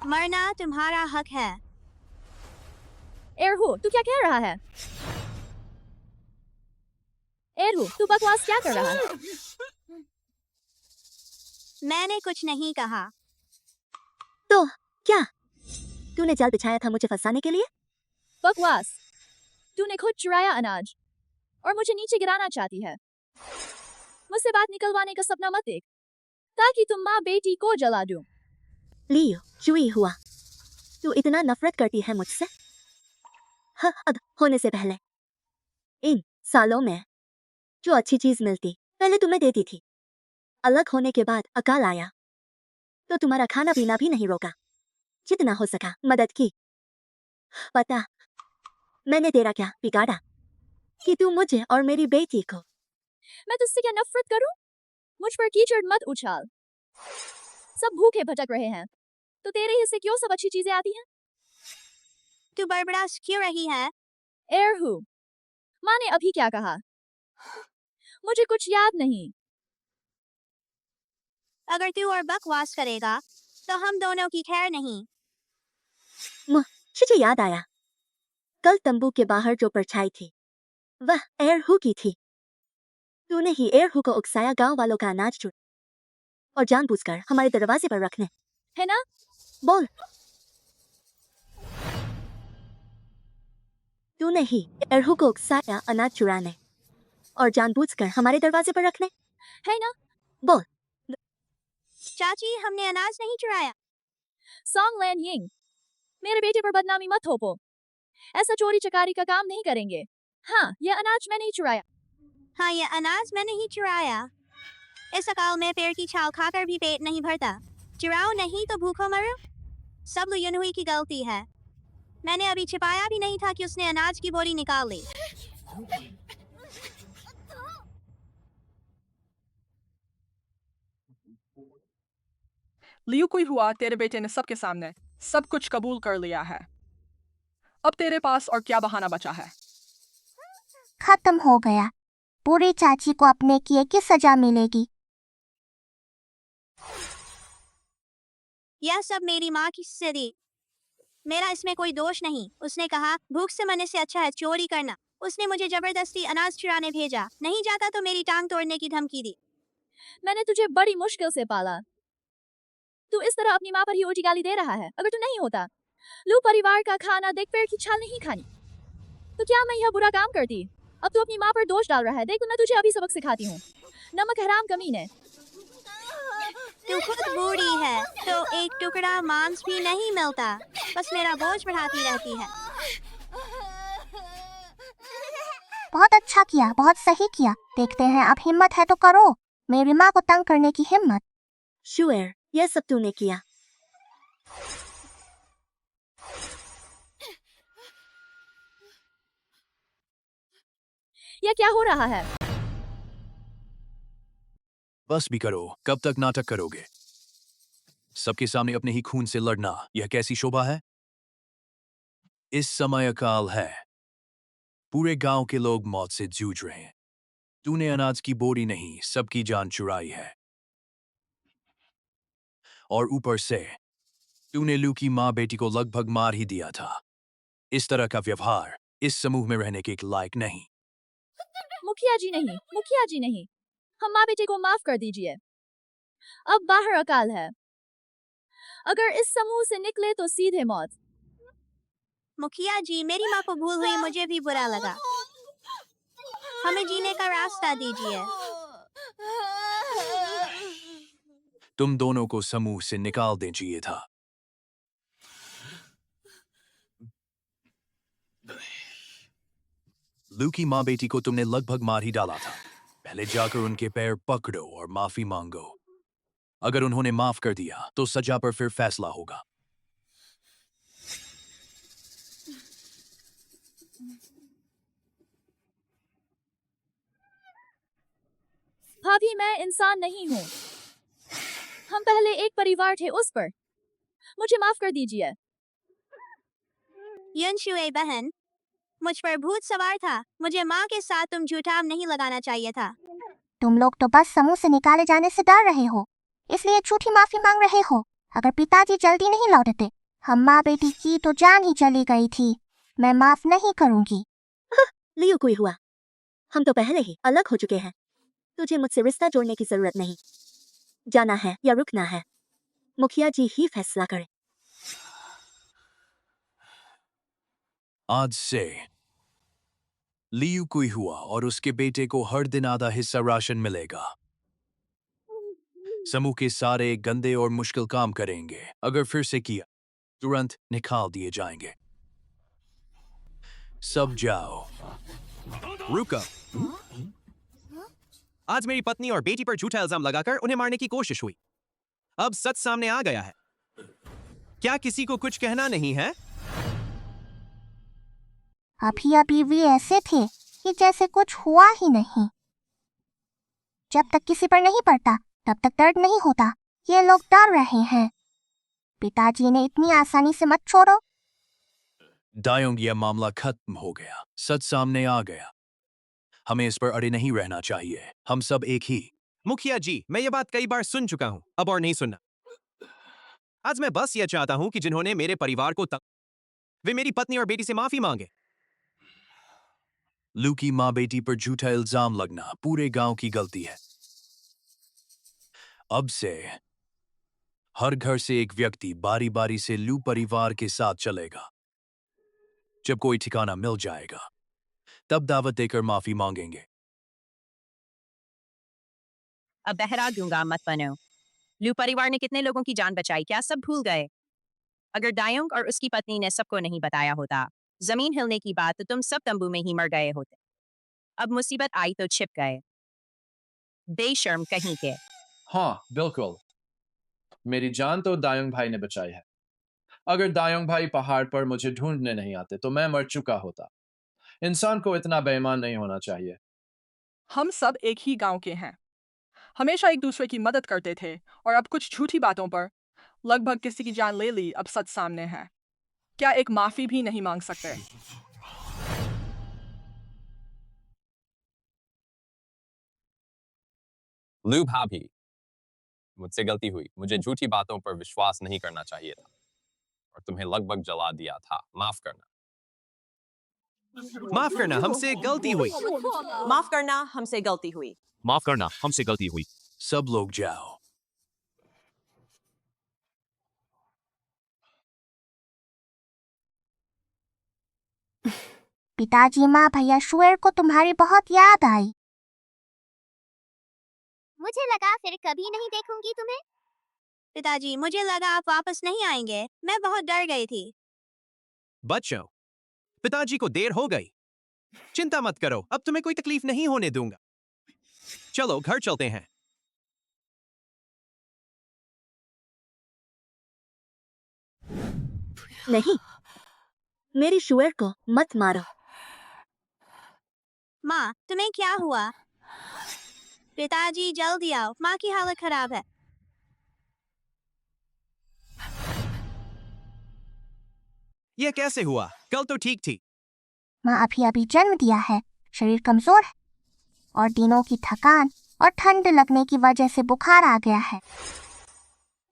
S5: मरना तुम्हारा हक है।
S9: एरहू, तू क्या कह रहा है? एरहू, तू बकवास क्या कर रहा है?
S5: मैंने कुछ नहीं कहा।
S3: तो क्या तूने जाल बिछाया था मुझे फंसाने के लिए?
S9: बकवास। तूने खुद चुराया अनाज और मुझे नीचे गिराना चाहती है। मुझसे बात निकलवाने का सपना मत देख, ताकि तुम माँ बेटी को जला दूं।
S3: लियो चुई हुआ, तू इतना नफरत करती है मुझसे? हद होने से पहले इन सालों में जो अच्छी चीज मिलती पहले तुम्हें देती थी। अलग होने के बाद अकाल आया तो तुम्हारा खाना पीना भी नहीं रोका। जितना हो सका मदद की। पता मैंने तेरा क्या बिगाड़ा कि तू मुझे और मेरी बेटी को।
S9: मैं तुझसे क्या नफरत करूं? मुझ पर कीचड़ मत उछाल। सब भूखे भटक रहे हैं, तो तेरे हिस्से क्यों सब अच्छी चीजें आती हैं?
S5: तू बड़बड़ास क्यों रही है?
S9: एरहू, माँ ने अभी क्या कहा? मुझे कुछ याद नहीं।
S5: अगर तू और बकवास करेगा तो हम दोनों की खैर नहीं।
S3: मुझे याद आया, कल तंबू के बाहर जो परछाई थी वह एयरहू की थी। तूने ही एयरहू को उकसाया गांव वालों का अनाज चुरा और जानबूझकर हमारे दरवाजे पर रखने।
S9: है ना?
S3: बोल। तूने ही एयरहू को उकसाया अनाज चुराने और जानबूझकर हमारे दरवाजे पर रखने।
S9: है ना?
S3: बोल।
S5: चाची, हमने अनाज नहीं चुराया।
S9: सॉन्ग लैन यिंग, मेरे बेटे पर बदनामी मत थोपो। ऐसा चोरी चकारी का काम नहीं करेंगे। हाँ, यह अनाज मैंने ही चुराया।
S5: हाँ, ये अनाज मैंने ही चुराया। इस अकाल में पेड़ की छाल खाकर भी पेट नहीं भरता। चुराओ नहीं तो भूखो मरो। सब लुयुनहुई की गलती है। मैंने अभी छिपाया भी नहीं था कि उसने अनाज की बोरी निकाल ली।
S12: लियू कोई हुआ, तेरे बेटे ने सबके सामने सब कुछ कबूल कर लिया है। अब तेरे पास और क्या बहाना बचा है?
S1: खत्म हो गया। पूरी चाची को अपने किए की सजा मिलेगी।
S5: यह सब मेरी माँ की स्थिति। मेरा इसमें कोई दोष नहीं। उसने कहा भूख से मरने से अच्छा है चोरी करना। उसने मुझे जबरदस्ती अनाज चुराने भेजा। नहीं जाता तो मेरी टांग तोड़ने की धमकी दी।
S9: मैंने तुझे बड़ी मुश्किल से पाला। तू इस तरह अपनी माँ पर ही उल्टी गाली दे रहा है। अगर तू नहीं होता, लू परिवार का खाना देख पेड़ की छाल नहीं खानी, तो क्या मैं यह बुरा काम करती? अब तू अपनी माँ पर दोष डाल रहा है। देख, मैं तुझे अभी सबक सिखाती हूँ। नमक हराम कमीने।
S5: तू खुद बूढ़ी है तो एक टुकड़ा मांस भी नहीं मिलता। बस मेरा बोझ बढ़ाती रहती है।
S1: बहुत अच्छा किया, बहुत सही किया। देखते हैं अब हिम्मत है तो करो मेरी माँ को तंग करने की हिम्मत।
S3: शुएर, यह सब तूने किया।
S9: यह क्या हो रहा है?
S11: बस भी करो, कब तक नाटक करोगे? सबके सामने अपने ही खून से लड़ना, यह कैसी शोभा है? इस समय अकाल है। पूरे गांव के लोग मौत से जूझ रहे हैं। तूने अनाज की बोरी नहीं, सबकी जान चुराई है। और ऊपर से तूने लू की माँ बेटी को लगभग मार ही दिया था। इस तरह का व्यवहार इस समूह में रहने के लायक नहीं।
S9: मुखिया जी नहीं, मुखिया जी नहीं। हम माँ बेटे को माफ कर दीजिए। अब बाहर अकाल है। अगर इस समूह से निकले तो सीधे मौत।
S5: मुखिया जी, मेरी माँ को भूल हुई मुझे भी बुरा लगा। हमें जीने का रास्ता दीजिए।
S11: तुम दोनों को समूह से निकाल देना चाहिए था। लू की माँ बेटी को तुमने लगभग मार ही डाला था। पहले जाकर उनके पैर पकड़ो और माफी मांगो। अगर उन्होंने माफ कर दिया तो सजा पर फिर फैसला होगा।
S9: भाभी, मैं इंसान नहीं हूँ। हम पहले एक परिवार थे, उस पर मुझे माफ कर दीजिए।
S5: युनशुए बहन, मुझ पर भूत सवार था। मुझे माँ के साथ तुम झूठा नहीं लगाना चाहिए था।
S1: तुम लोग तो बस समूह से निकाले जाने से डर रहे हो, इसलिए झूठी माफी मांग रहे हो। अगर पिताजी जल्दी नहीं लौटते, हम माँ बेटी की तो जान ही चली गई थी। मैं माफ नहीं करूंगी।
S3: लियू कोई हुआ, हम तो पहले ही अलग हो चुके हैं। तुझे मुझसे रिश्ता जोड़ने की जरूरत नहीं। जाना है या रुकना है, मुखिया जी ही फैसला करे।
S11: आज से लियू कोई हुआ और उसके बेटे को हर दिन आधा हिस्सा राशन मिलेगा। समूह के सारे गंदे और मुश्किल काम करेंगे। अगर फिर से किया, तुरंत निकाल दिए जाएंगे। सब जाओ।
S4: रुको। आज मेरी पत्नी और बेटी पर झूठा इल्जाम लगाकर उन्हें मारने की कोशिश हुई। अब सच सामने आ गया है। क्या किसी को कुछ कहना नहीं है?
S1: अभी अभी भी ऐसे थे कि जैसे कुछ हुआ ही नहीं। जब तक किसी पर नहीं पड़ता तब तक दर्द नहीं होता। ये लोग डर रहे हैं। पिताजी ने इतनी आसानी से मत छोड़ो।
S11: डायोंग, यह मामला खत्म हो गया। सच सामने आ गया। हमें इस पर अड़े नहीं रहना चाहिए। हम सब एक ही
S4: मुखिया जी, मैं ये बात कई बार सुन चुका हूं, अब और नहीं सुनना। आज मैं बस ये चाहता हूं कि जिन्होंने मेरे परिवार को वे मेरी पत्नी और बेटी से माफी मांगे।
S11: लू की माँ बेटी पर झूठा इल्जाम लगना पूरे गांव की गलती है। अब से हर घर से एक व्यक्ति बारी बारी से लू परिवार के साथ चलेगा। जब कोई ठिकाना मिल जाएगा तब दावत देकर माफी मांगेंगे।
S10: अब बहरा दूंगा, मत बनो। लू परिवार ने कितने लोगों की जान बचाई, क्या सब भूल गए? अगर डायोंग और उसकी पत्नी ने सबको नहीं बताया होता जमीन हिलने की बात, तो तुम सब तंबू में ही मर गए होते। अब मुसीबत आई तो छिप गए, बेशर्म कहीं के।
S2: हाँ, बिल्कुल। मेरी जान तो दायोंग भाई ने बचाई है। अगर दायोंग भाई पहाड़ पर मुझे ढूंढने नहीं आते तो मैं मर चुका होता। इंसान को इतना बेईमान नहीं होना चाहिए।
S12: हम सब एक ही गांव के हैं, हमेशा एक दूसरे की मदद करते थे, और अब कुछ झूठी बातों पर लगभग किसी की जान ले ली। अब सच सामने है, क्या एक माफी भी नहीं मांग सकते?
S13: लू भाभी, मुझसे गलती हुई। मुझे झूठी बातों पर विश्वास नहीं करना चाहिए था और तुम्हें लगभग जला दिया था। माफ करना।
S4: माफ करना, हमसे गलती हुई।
S10: माफ करना, हमसे गलती हुई।
S6: माफ करना, हमसे गलती हुई।
S11: सब लोग जाओ।
S1: पिताजी, माँ, भैया शुएर को तुम्हारी बहुत याद आई।
S7: मुझे लगा फिर कभी नहीं देखूंगी तुम्हें।
S5: पिताजी, मुझे लगा आप वापस नहीं आएंगे, मैं बहुत डर गई थी।
S4: बच्चों, पिताजी को देर हो गई। चिंता मत करो, अब तुम्हें कोई तकलीफ नहीं होने दूंगा। चलो घर चलते हैं।
S3: नहीं, मेरी शुएर को मत मारो।
S5: माँ, तुम्हें क्या हुआ? पिताजी जल्दी आओ, माँ की हालत खराब है।
S4: यह कैसे हुआ? कल तो ठीक थी।
S1: माँ अभी अभी जन्म दिया है, शरीर कमजोर है और दिनों की थकान और ठंड लगने की वजह से बुखार आ गया है।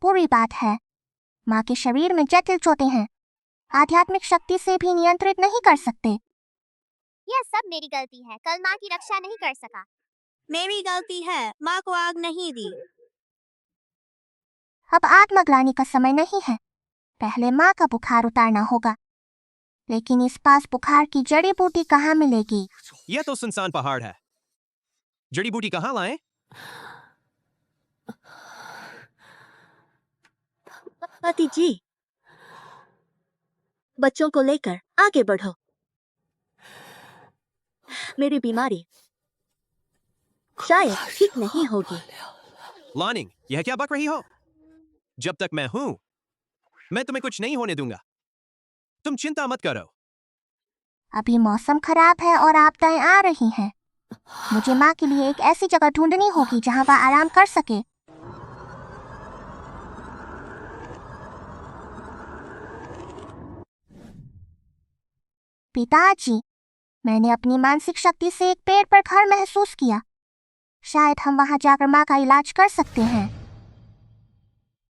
S1: बुरी बात है, माँ के शरीर में जटिल चोटें हैं, आध्यात्मिक शक्ति से भी नियंत्रित नहीं कर सकते।
S7: यह सब मेरी गलती है, कल माँ की रक्षा नहीं कर सका।
S5: मेरी गलती है, माँ को आग नहीं दी।
S1: अब आग मगलाने का समय नहीं है, पहले माँ का बुखार उतारना होगा। लेकिन इस पास बुखार की जड़ी बूटी कहाँ मिलेगी?
S4: यह तो सुनसान पहाड़ है, जड़ी बूटी कहाँ लाएं?
S3: पति जी, बच्चों को लेकर आगे बढ़ो। मेरी बीमारी शायद ठीक नहीं होगी।
S4: लानिंग, यह क्या बक रही हो? जब तक मैं हूं, मैं तुम्हें कुछ नहीं होने दूंगा। तुम चिंता मत करो।
S1: अभी मौसम खराब है और आपदाएं आ रही हैं। मुझे माँ के लिए एक ऐसी जगह ढूंढनी होगी जहाँ वह आराम कर सके। पिताजी, मैंने अपनी मानसिक शक्ति से एक पेड़ पर घर महसूस किया। शायद हम वहां जाकर माँ का इलाज कर सकते हैं।